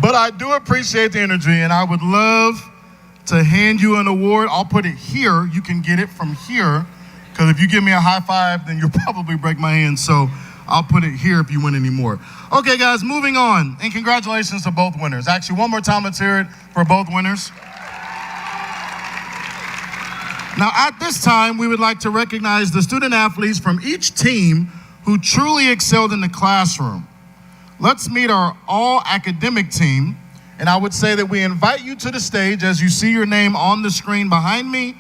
But I do appreciate the energy, and I would love to hand you an award. I'll put it here. You can get it from here, because if you give me a high five, then you'll probably break my hand. So I'll put it here if you win any more. Okay, guys, moving on. And congratulations to both winners. Actually, one more time, let's hear it for both winners. Now, at this time, we would like to recognize the student athletes from each team who truly excelled in the classroom. Let's meet our all-academic team, and I would say that we invite you to the stage as you see your name on the screen behind me,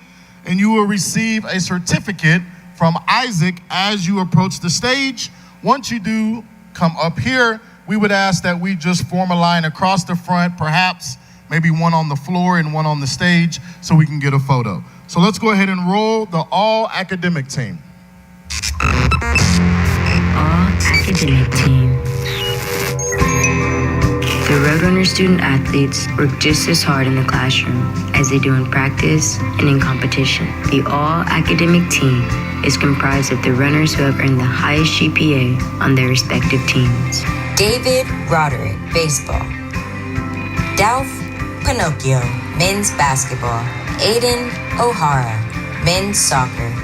and you will receive a certificate from Isaac as you approach the stage. Once you do come up here, we would ask that we just form a line across the front, perhaps maybe one on the floor and one on the stage, so we can get a photo. So let's go ahead and roll the all-academic team. All-academic team. The Roadrunner student athletes work just as hard in the classroom as they do in practice and in competition. The all-academic team is comprised of the runners who have earned the highest GPA on their respective teams. David Roderick, baseball. Dalf Pinocchio, men's basketball. Aiden O'Hara, men's soccer.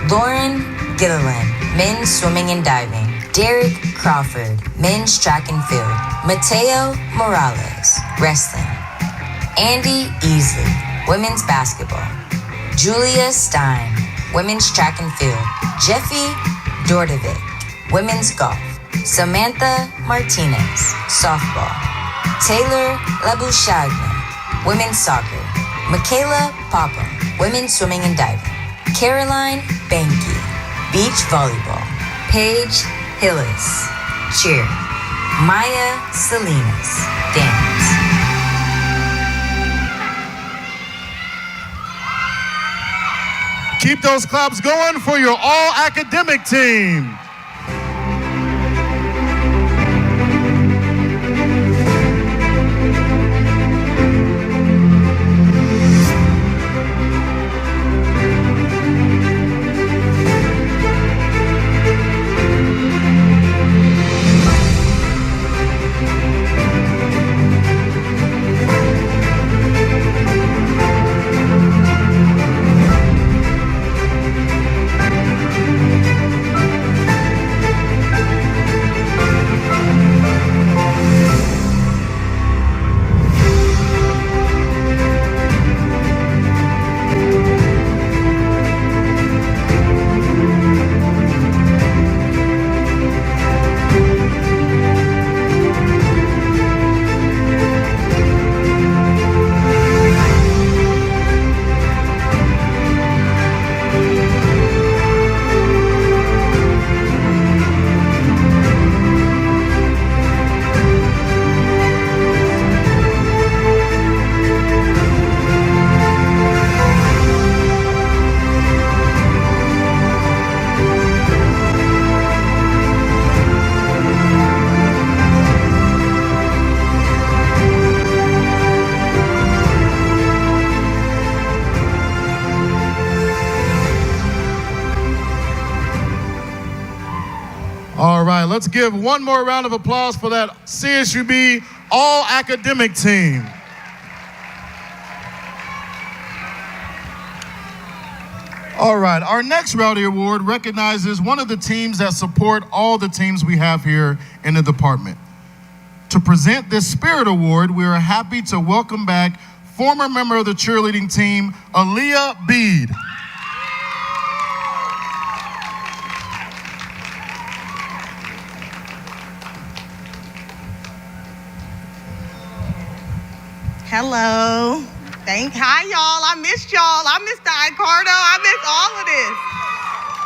Lauren Gilliland, men's swimming and diving. Derek Crawford, men's track and field. Mateo Morales, wrestling. Andy Easley, women's basketball. Julia Stein, women's track and field. Jeffy Dordovic, women's golf. Samantha Martinez, softball. Taylor Labouchagna, women's soccer. Michaela Popham, women's swimming and diving. Caroline Banky, beach volleyball. Paige Hillis, cheer. Maya Salinas, dance. Keep those claps going for your all-academic team. All right, let's give one more round of applause for that CSUB all-academic team. All right, our next Rowdy Award recognizes one of the teams that support all the teams we have here in the department. To present this Spirit Award, we are happy to welcome back former member of the cheerleading team, Aaliyah Bede. Hello. Hi, y'all. I missed y'all. I missed the Icardo. I missed all of this.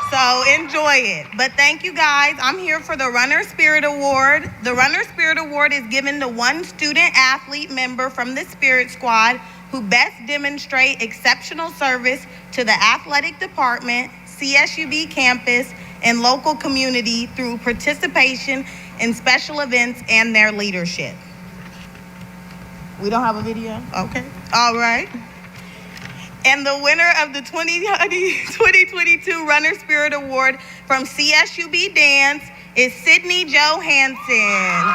So enjoy it. But thank you, guys. I'm here for the Runner Spirit Award. The Runner Spirit Award is given to one student athlete member from the Spirit Squad who best demonstrate exceptional service to the athletic department, CSUB campus, and local community through participation in special events and their leadership. We don't have a video? Okay. All right. And the winner of the 2022 Runner Spirit Award from CSUB Dance is Sydney Johansson.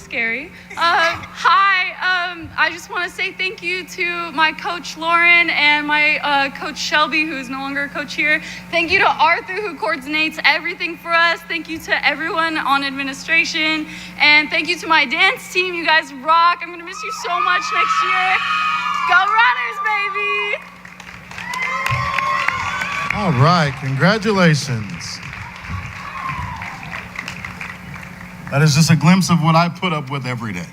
Scary. Hi, I just want to say thank you to my coach Lauren and my coach Shelby, who's no longer a coach here. Thank you to Arthur, who coordinates everything for us. Thank you to everyone on administration. And thank you to my dance team. You guys rock. I'm going to miss you so much next year. Go Runners, baby! All right, congratulations. That is just a glimpse of what I put up with every day.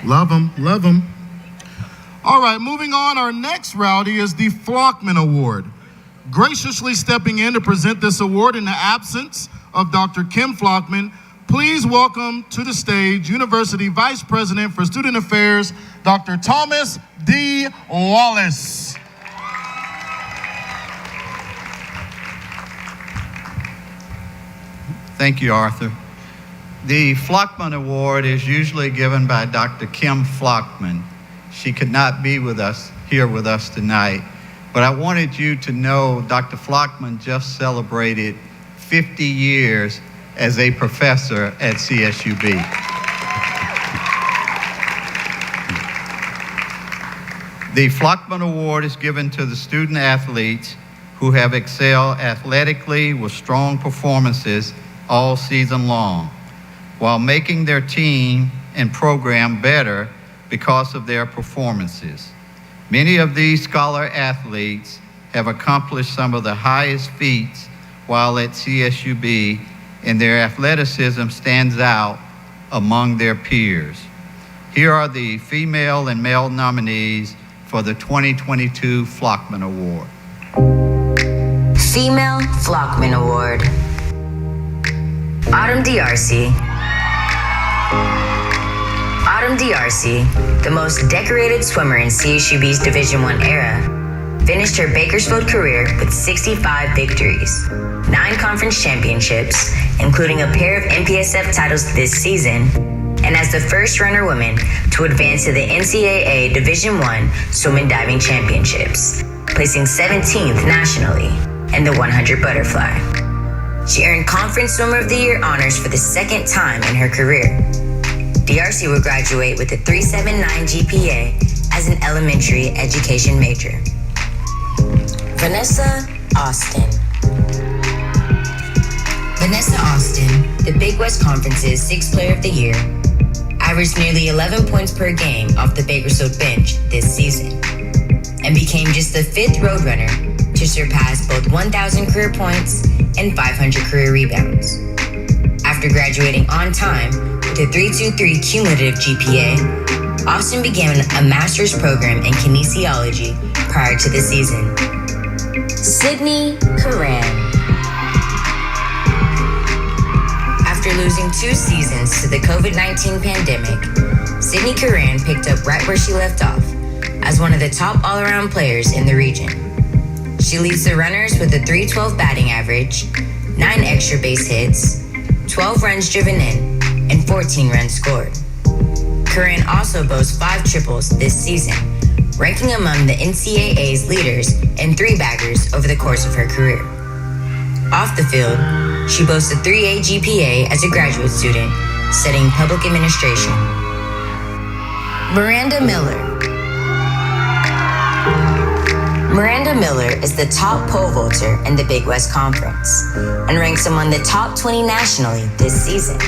Love them, love them. All right, moving on, our next Rowdy is the Flachmann Award. Graciously stepping in to present this award in the absence of Dr. Kim Flachmann, please welcome to the stage University Vice President for Student Affairs, Dr. Thomas D. Wallace. Thank you, Arthur. The Flachmann Award is usually given by Dr. Kim Flachmann. She could not be here with us tonight, but I wanted you to know Dr. Flachmann just celebrated 50 years as a professor at CSUB. The Flachmann Award is given to the student athletes who have excelled athletically with strong performances all season long, while making their team and program better because of their performances. Many of these scholar athletes have accomplished some of the highest feats while at CSUB, and their athleticism stands out among their peers. Here are the female and male nominees for the 2022 Flachmann Award. Female Flachmann Award. Autumn D'Arcy. Autumn D'Arcy, the most decorated swimmer in CSUB's Division I era, finished her Bakersfield career with 65 victories, 9 conference championships, including a pair of NPSF titles this season, and as the first runner woman to advance to the NCAA Division I Swim and Diving Championships, placing 17th nationally in the 100 butterfly. She earned Conference Swimmer of the Year honors for the second time in her career. D'Arcy will graduate with a 3.79 GPA as an elementary education major. Vanessa Austin. Vanessa Austin, the Big West Conference's 6th Player of the Year, averaged nearly 11 points per game off the Bakersfield bench this season, and became just the 5th Roadrunner to surpass both 1,000 career points and 500 career rebounds. After graduating on time with a 3.23 cumulative GPA, Austin began a master's program in kinesiology prior to the season. Sydney Curran. After losing 2 seasons to the COVID-19 pandemic, Sydney Curran picked up right where she left off as one of the top all-around players in the region. She leads the runners with a 312 batting average, 9 extra base hits, 12 runs driven in, and 14 runs scored. Curran also boasts 5 triples this season, ranking among the NCAA's leaders in 3-baggers over the course of her career. Off the field, she boasts a 3.8 GPA as a graduate student studying public administration. Miranda Miller. Miranda Miller is the top pole vaulter in the Big West Conference and ranks among the top 20 nationally this season.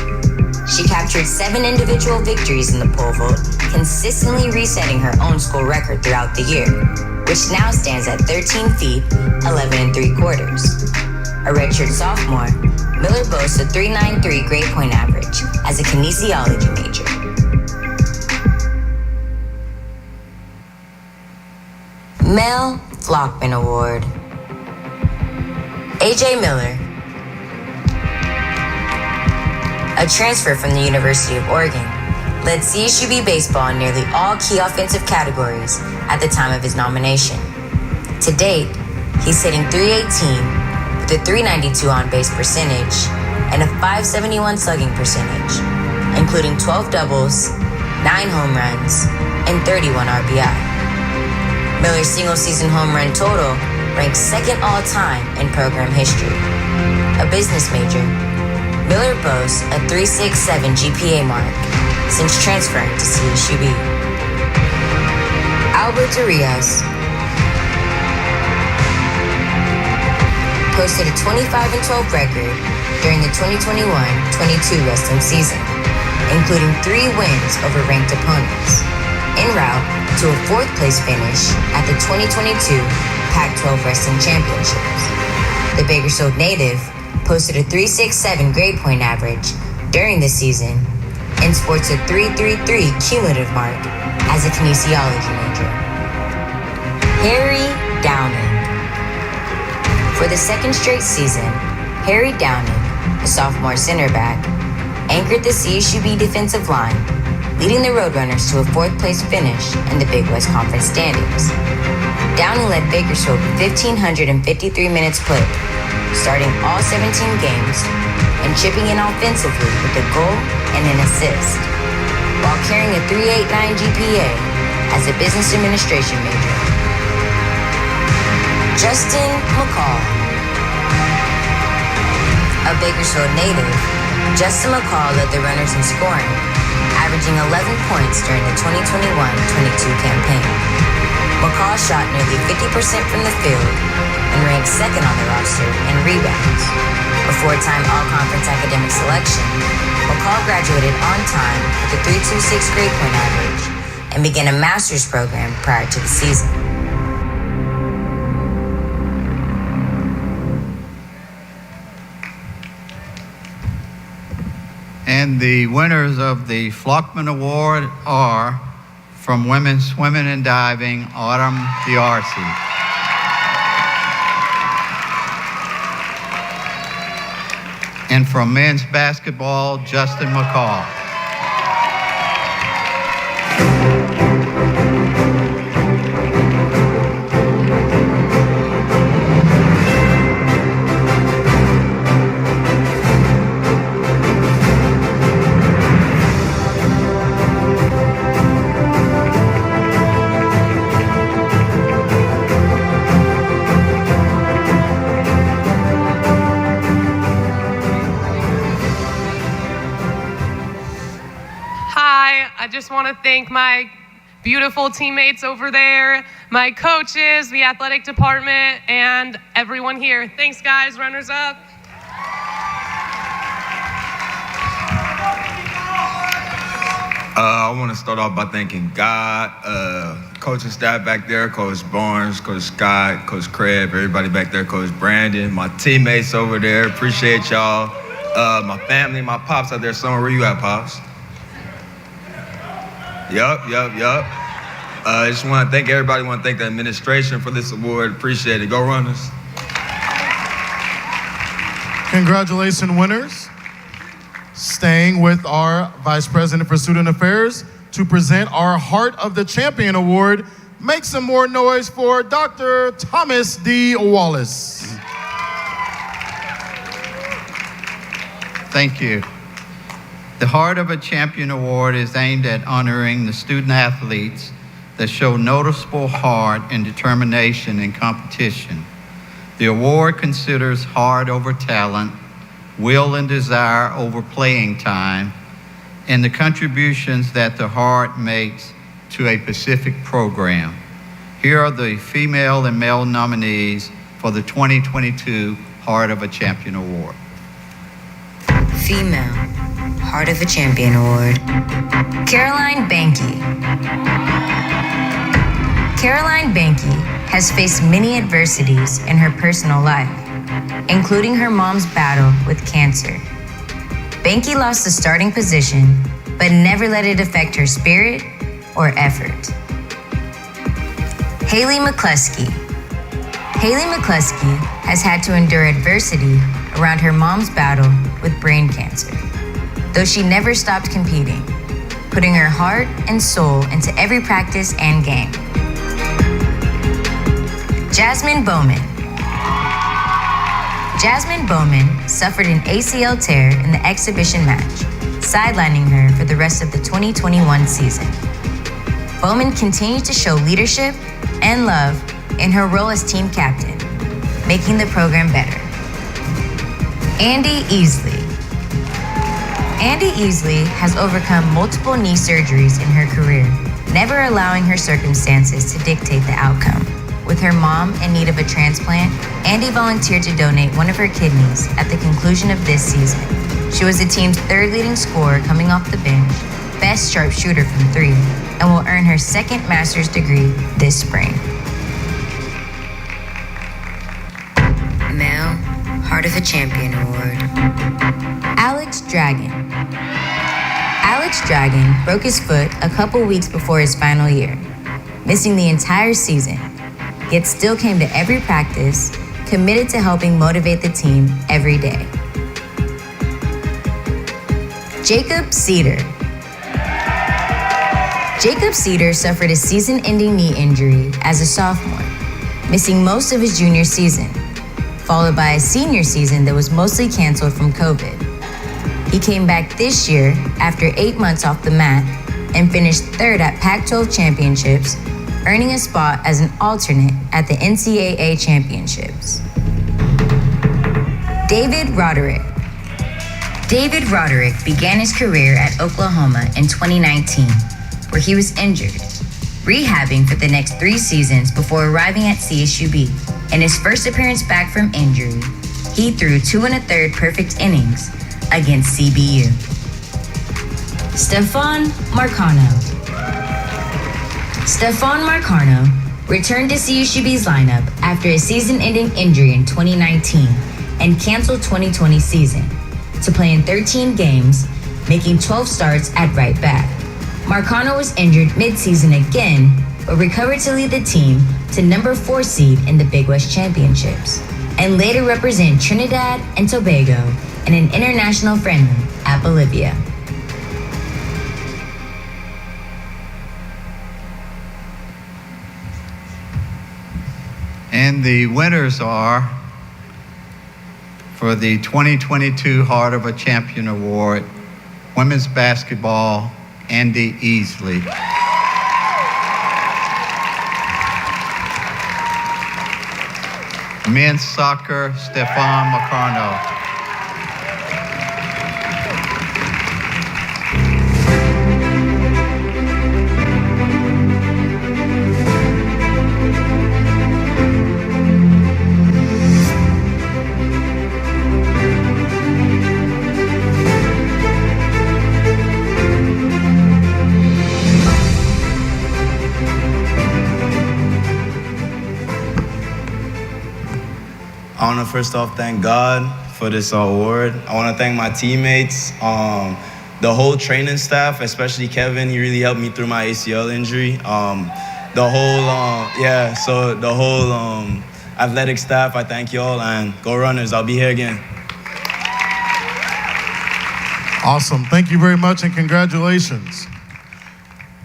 She captured 7 individual victories in the pole vault, consistently resetting her own school record throughout the year, which now stands at 13 feet, 11 3/4. A redshirt sophomore, Miller boasts a 3.93 grade point average as a kinesiology major. Male Flachmann Award. A.J. Miller, a transfer from the University of Oregon, led CSUB baseball in nearly all key offensive categories at the time of his nomination. To date, he's hitting .318 with a .392 on-base percentage and a .571 slugging percentage, including 12 doubles, 9 home runs, and 31 RBI. Miller's single-season home run total ranks 2nd all-time in program history. A business major, Miller boasts a 3.67 GPA mark since transferring to CSUB. Albert Urias posted a 25-12 record during the 2021-22 wrestling season, including 3 wins over ranked opponents, en route to a 4th place finish at the 2022 Pac-12 Wrestling Championships. The Bakersfield native posted a 3.67 grade point average during the season and sports a 3.33 cumulative mark as a kinesiology major. Harry Downing. For the 2nd straight season, Harry Downing, a sophomore center back, anchored the CSUB defensive line, leading the Roadrunners to a 4th place finish in the Big West Conference standings. Downing led Bakersfield with 1,553 minutes played, starting all 17 games and chipping in offensively with a goal and an assist, while carrying a 3.89 GPA as a business administration major. Justin McCall. A Bakersfield native, Justin McCall led the runners in scoring, averaging 11 points during the 2021-22 campaign. McCall shot nearly 50% from the field and ranked second on the roster in rebounds. A four-time all-conference academic selection, McCall graduated on time with a 3.26 grade point average and began a master's program prior to the season. And the winners of the Flachmann Award are, from women's swimming and diving, Autumn Diarcy. And from men's basketball, Justin McCall. I just want to thank my beautiful teammates over there, my coaches, the athletic department, and everyone here. Thanks, guys. Runners up. I want to start off by thanking God, coaching staff back there, Coach Barnes, Coach Scott, Coach Craig, everybody back there, Coach Brandon, my teammates over there. Appreciate y'all. My family, my pops out there somewhere. Where you at, Pops? Yup. I just want to thank everybody. Want to thank the administration for this award. Appreciate it. Go Runners. Congratulations, winners. Staying with our Vice President for Student Affairs to present our Heart of the Champion Award. Make some more noise for Dr. Thomas D. Wallace. Thank you. The Heart of a Champion Award is aimed at honoring the student athletes that show noticeable heart and determination in competition. The award considers heart over talent, will and desire over playing time, and the contributions that the heart makes to a specific program. Here are the female and male nominees for the 2022 Heart of a Champion Award. Female Heart of a Champion Award. Caroline Banky. Caroline Banky has faced many adversities in her personal life, including her mom's battle with cancer. Banky lost the starting position, but never let it affect her spirit or effort. Haley McCluskey. Haley McCluskey has had to endure adversity around her mom's battle with brain cancer, though she never stopped competing, putting her heart and soul into every practice and game. Jasmine Bowman. Jasmine Bowman suffered an ACL tear in the exhibition match, sidelining her for the rest of the 2021 season. Bowman continued to show leadership and love in her role as team captain, making the program better. Andy Easley. Andy Easley has overcome multiple knee surgeries in her career, never allowing her circumstances to dictate the outcome. With her mom in need of a transplant, Andy volunteered to donate one of her kidneys at the conclusion of this season. She was the team's third leading scorer coming off the bench, best sharpshooter from three, and will earn her second master's degree this spring. Male Heart of a Champion Award. Alex Dragon. Alex Dragon broke his foot a couple weeks before his final year, missing the entire season, yet still came to every practice, committed to helping motivate the team every day. Jacob Cedar. Jacob Cedar suffered a season-ending knee injury as a sophomore, missing most of his junior season, followed by a senior season that was mostly canceled from COVID. He came back this year after 8 months off the mat and finished third at Pac-12 championships, earning a spot as an alternate at the NCAA championships. David Roderick. David Roderick began his career at Oklahoma in 2019, where he was injured, rehabbing for the next 3 seasons before arriving at CSUB. In his first appearance back from injury, he threw 2 1/3 perfect innings against CBU. Stefan Marcano. Stefan Marcano returned to CSUB's lineup after a season-ending injury in 2019 and canceled 2020 season to play in 13 games, making 12 starts at right back. Marcano was injured mid-season again, but recovered to lead the team to number 4 seed in the Big West Championships, and later represent Trinidad and Tobago in an international friendly at Bolivia. And the winners are, for the 2022 Heart of a Champion Award, women's basketball, Andy Easley. Men's soccer, Stefan Marcano. I want to first off thank God for this award. I want to thank my teammates, the whole training staff, especially Kevin. He really helped me through my ACL injury. The whole athletic staff, I thank y'all, and go Runners. I'll be here again. Awesome. Thank you very much and congratulations.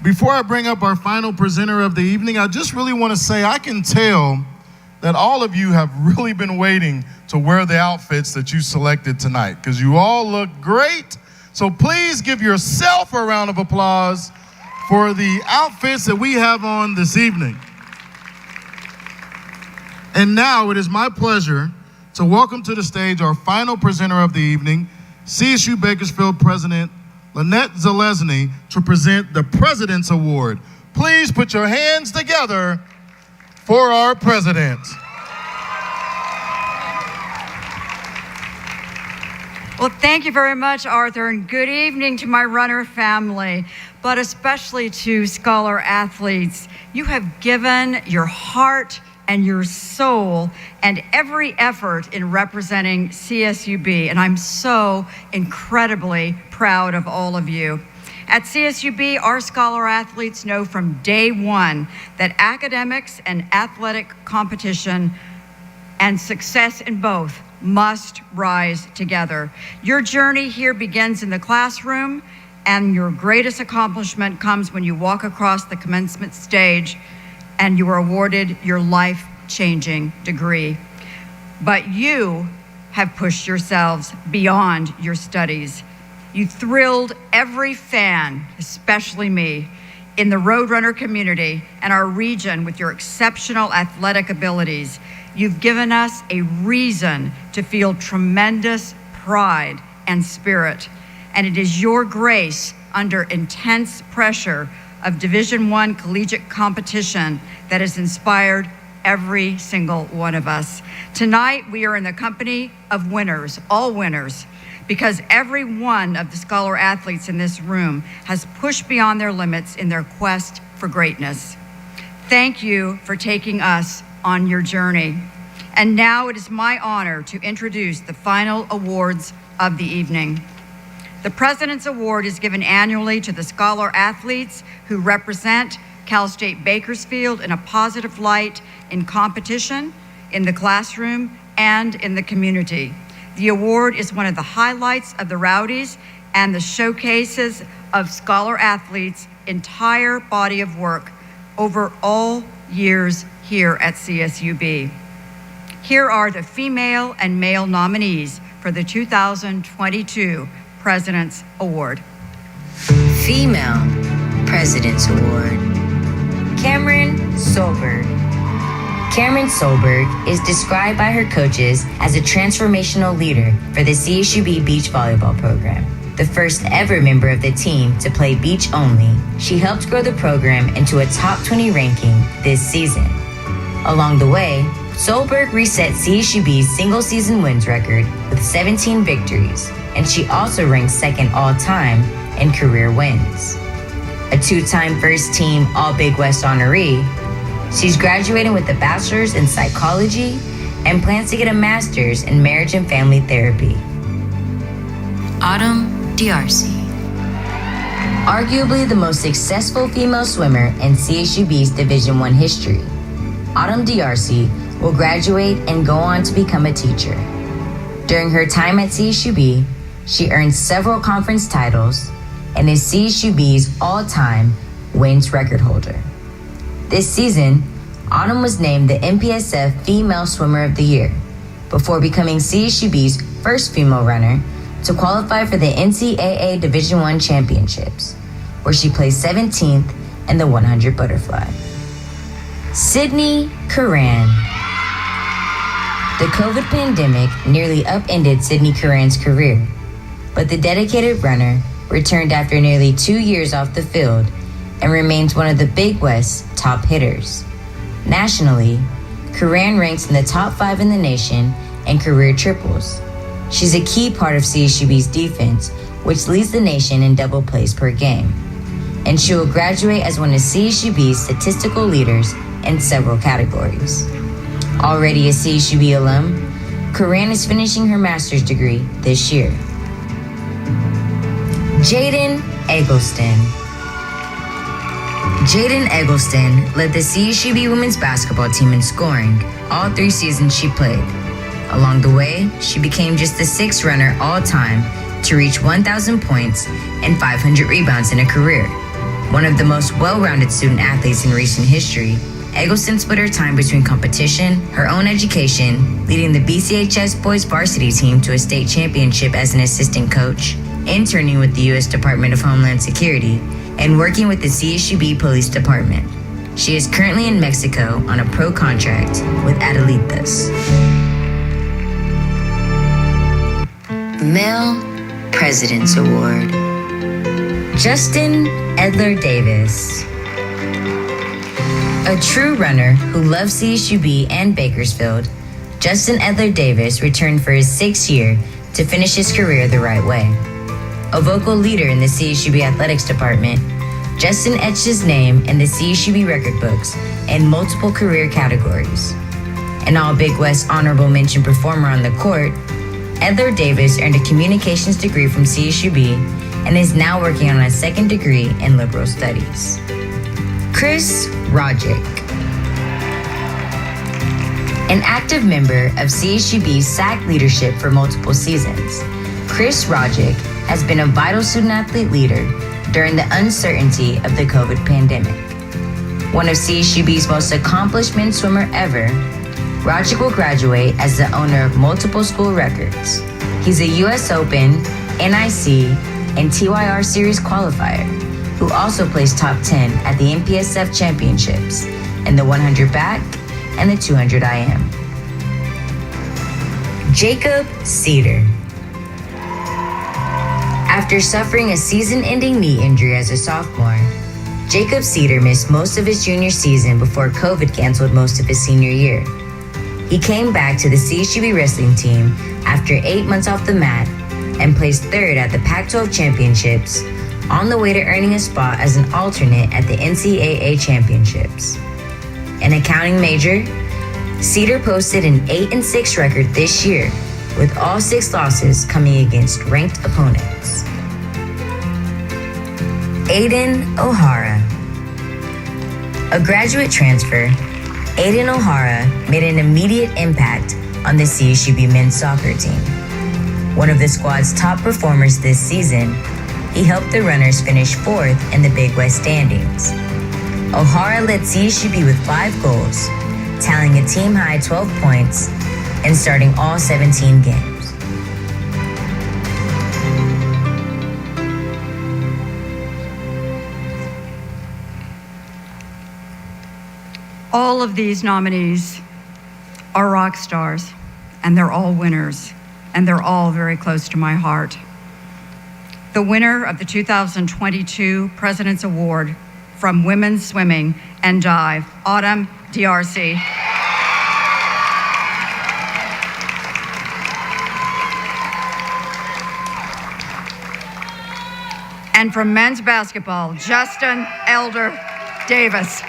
Before I bring up our final presenter of the evening, I just really want to say I can tell that all of you have really been waiting to wear the outfits that you selected tonight, because you all look great. So please give yourself a round of applause for the outfits that we have on this evening. And now it is my pleasure to welcome to the stage our final presenter of the evening, CSU Bakersfield President Lynette Zalesny, to present the President's Award. Please put your hands together for our president. Well, thank you very much, Arthur, and good evening to my runner family, but especially to scholar athletes. You have given your heart and your soul and every effort in representing CSUB, and I'm so incredibly proud of all of you. At CSUB, our scholar athletes know from day one that academics and athletic competition and success in both must rise together. Your journey here begins in the classroom, and your greatest accomplishment comes when you walk across the commencement stage and you are awarded your life-changing degree. But you have pushed yourselves beyond your studies. You thrilled every fan, especially me, in the Roadrunner community and our region with your exceptional athletic abilities. You've given us a reason to feel tremendous pride and spirit. And it is your grace under intense pressure of Division I collegiate competition that has inspired every single one of us. Tonight, we are in the company of winners, all winners, because every one of the scholar athletes in this room has pushed beyond their limits in their quest for greatness. Thank you for taking us on your journey. And now it is my honor to introduce the final awards of the evening. The President's Award is given annually to the scholar athletes who represent Cal State Bakersfield in a positive light in competition, in the classroom, and in the community. The award is one of the highlights of the Rowdies and the showcases of scholar athletes' entire body of work over all years here at CSUB. Here are the female and male nominees for the 2022 President's Award. Female President's Award. Cameron Solberg. Cameron Solberg is described by her coaches as a transformational leader for the CSUB beach volleyball program. The first ever member of the team to play beach only, she helped grow the program into a top 20 ranking this season. Along the way, Solberg reset CSUB's single-season wins record with 17 victories, and she also ranked second all-time in career wins. A two-time first-team All-Big West honoree, she's graduating with a bachelor's in psychology and plans to get a master's in marriage and family therapy. Autumn D'Arcy. Arguably the most successful female swimmer in CSUB's Division I history, Autumn D'Arcy will graduate and go on to become a teacher. During her time at CSUB, she earned several conference titles and is CSUB's all-time wins record holder. This season, Autumn was named the MPSF Female Swimmer of the Year before becoming CSUB's first female runner to qualify for the NCAA Division I Championships, where she placed 17th in the 100 butterfly. Sydney Curran. The COVID pandemic nearly upended Sydney Curran's career, but the dedicated runner returned after nearly 2 years off the field and remains one of the Big West's top hitters. Nationally, Curran ranks in the top 5 in the nation in career triples. She's a key part of CSUB's defense, which leads the nation in double plays per game. And she will graduate as one of CSUB's statistical leaders in several categories. Already a CSUB alum, Curran is finishing her master's degree this year. Jaden Eggleston. Jaden Eggleston led the CSUB women's basketball team in scoring all 3 seasons she played. Along the way, she became just the 6th runner all-time to reach 1,000 points and 500 rebounds in a career. One of the most well-rounded student athletes in recent history, Eggleston split her time between competition, her own education, leading the BCHS boys varsity team to a state championship as an assistant coach, interning with the U.S. Department of Homeland Security, and working with the CSUB Police Department. She is currently in Mexico on a pro contract with Adelitas. Male President's Award. Justin Edler Davis. A true runner who loves CSUB and Bakersfield, Justin Edler Davis returned for his 6th year to finish his career the right way. A vocal leader in the CSUB Athletics department, Justin etched his name in the CSUB record books in multiple career categories. An All-Big West honorable mention performer on the court, Edler Davis earned a communications degree from CSUB and is now working on a 2nd degree in liberal studies. Chris Rogic. An active member of CSUB's SAC leadership for multiple seasons, Chris Rogic has been a vital student-athlete leader during the uncertainty of the COVID pandemic. One of CSUB's most accomplished men's swimmer ever, Rogic will graduate as the owner of multiple school records. He's a U.S. Open, NIC, and TYR Series qualifier, who also placed top 10 at the MPSF Championships in the 100 back and the 200 IM. Jacob Cedar. After suffering a season-ending knee injury as a sophomore, Jacob Cedar missed most of his junior season before COVID canceled most of his senior year. He came back to the CSUB wrestling team after 8 months off the mat and placed 3rd at the Pac-12 Championships, on the way to earning a spot as an alternate at the NCAA Championships. An accounting major, Cedar posted an 8-6 record this year, with all 6 losses coming against ranked opponents. Aiden O'Hara. A graduate transfer, Aiden O'Hara made an immediate impact on the CSUB men's soccer team. One of the squad's top performers this season, he helped the runners finish 4th in the Big West standings. O'Hara led CSUB with 5 goals, tallying a team-high 12 points and starting all 17 games. All of these nominees are rock stars, and they're all winners, and they're all very close to my heart. the winner of the 2022 President's Award from Women's Swimming and Dive, Autumn DRC. And from men's basketball, Justin Elder Davis.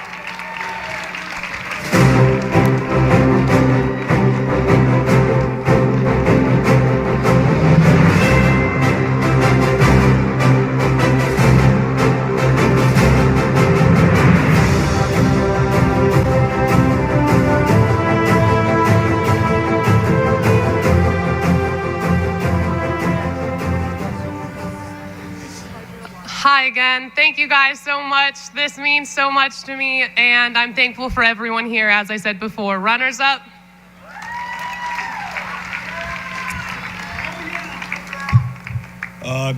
Hi again. Thank you guys so much. This means so much to me, and I'm thankful for everyone here. As I said before, runners up.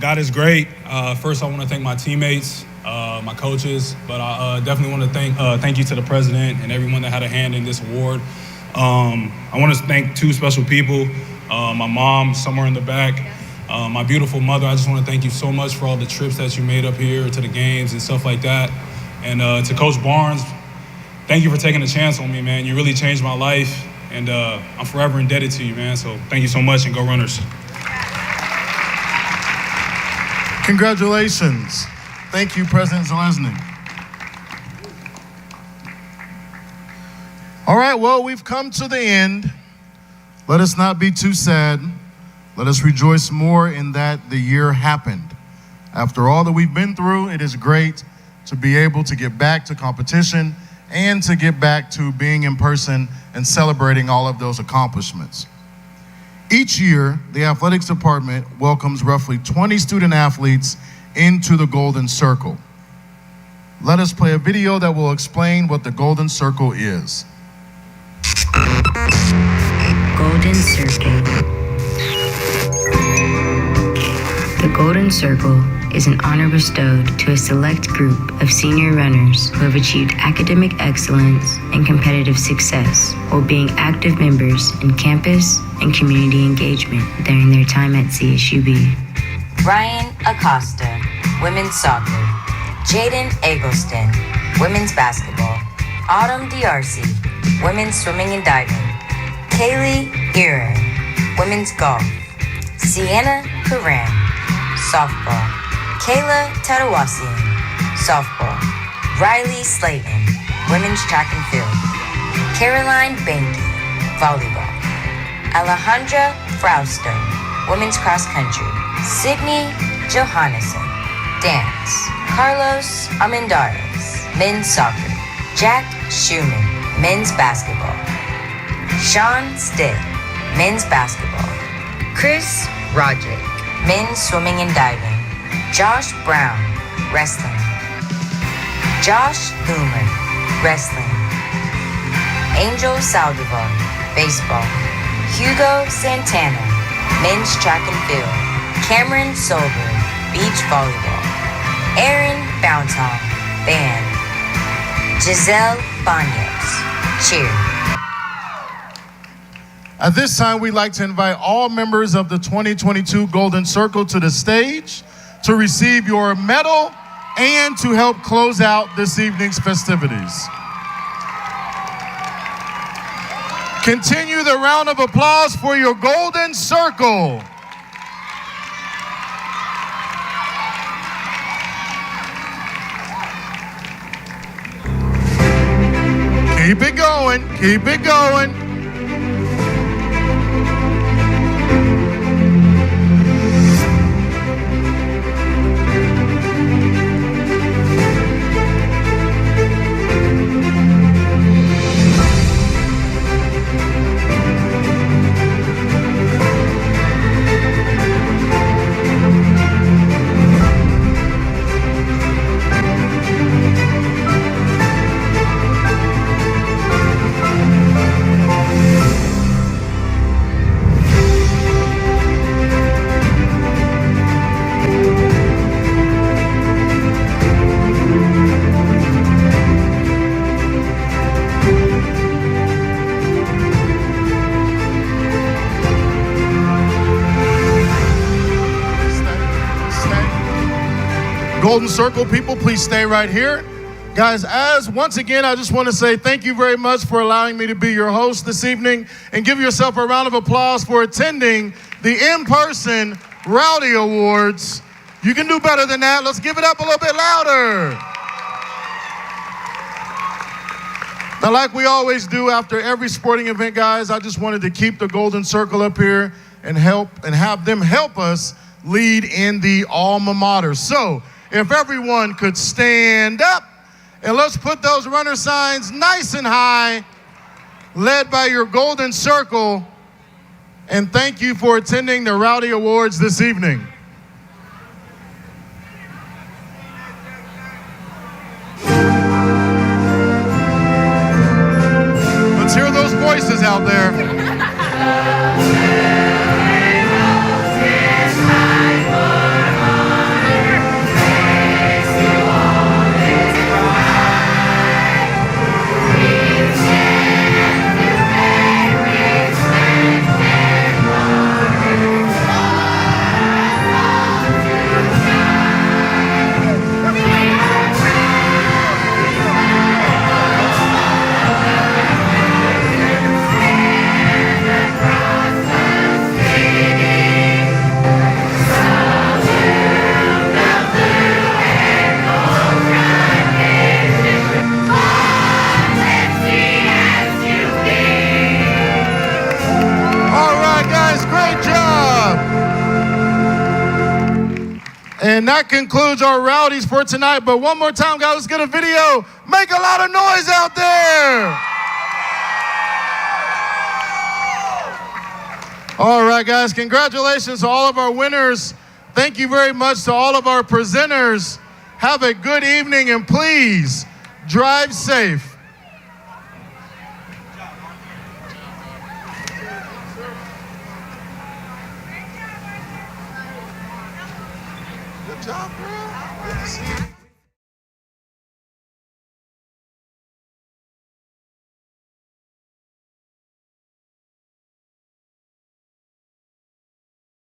God is great. First, I want to thank my teammates, my coaches, but I definitely want to thank you to the president and everyone that had a hand in this award. I want to thank two special people, my mom somewhere in the back, my beautiful mother. I just want to thank you so much for all the trips that you made up here to the games and stuff like that. And to Coach Barnes, thank you for taking a chance on me, man. You really changed my life, and I'm forever indebted to you, man. So thank you so much, and go Runners. Congratulations. Thank you, President Zelensky. All right, well, we've come to the end. Let us not be too sad. Let us rejoice more in that the year happened. After all that we've been through, it is great to be able to get back to competition and to get back to being in person and celebrating all of those accomplishments. Each year, the athletics department welcomes roughly 20 student athletes into the Golden Circle. Let us play a video that will explain what the Golden Circle is. Golden Circle. The Golden Circle is an honor bestowed to a select group of senior runners who have achieved academic excellence and competitive success while being active members in campus and community engagement during their time at CSUB. Ryan Acosta, women's soccer. Jaden Eggleston, women's basketball. Autumn DRC, women's swimming and diving. Kegley-McCall, women's golf. Sienna Karam, softball. Kayla Tadawasian, softball. Riley Slayton, women's track and field. Caroline Banky, volleyball. Alejandra Frauster, women's cross country. Sydney Johannesson, dance. Carlos Armendariz, men's soccer. Jack Schumann, men's basketball. Sean Stitt, men's basketball. Chris Roderick, men's swimming and diving. Josh Brown, wrestling. Josh Loomer, wrestling. Angel Saldivar, baseball. Hugo Santana, men's track and field. Cameron Solberg, beach volleyball. Aaron Bountom, band. Giselle Banos, cheer. At this time, we'd like to invite all members of the 2022 Golden Circle to the stage to receive your medal and to help close out this evening's festivities. Continue the round of applause for your Golden Circle. Keep it going, keep it going. Golden Circle people, please stay right here. Guys, once again, I just want to say thank you very much for allowing me to be your host this evening, and give yourself a round of applause for attending the in-person Rowdy Awards. You can do better than that. Let's give it up a little bit louder. Now, like we always do after every sporting event, guys, I just wanted to keep the Golden Circle up here and have them help us lead in the Alma Mater. So, if everyone could stand up, and let's put those runner signs nice and high, led by your Golden Circle. And thank you for attending the Rowdy Awards this evening. Let's hear those voices out there. And that concludes our Rowdies for tonight. But one more time, guys, let's get a video. Make a lot of noise out there. All right, guys, congratulations to all of our winners. Thank you very much to all of our presenters. Have a good evening, and please drive safe. Good job, bro. Good to see you.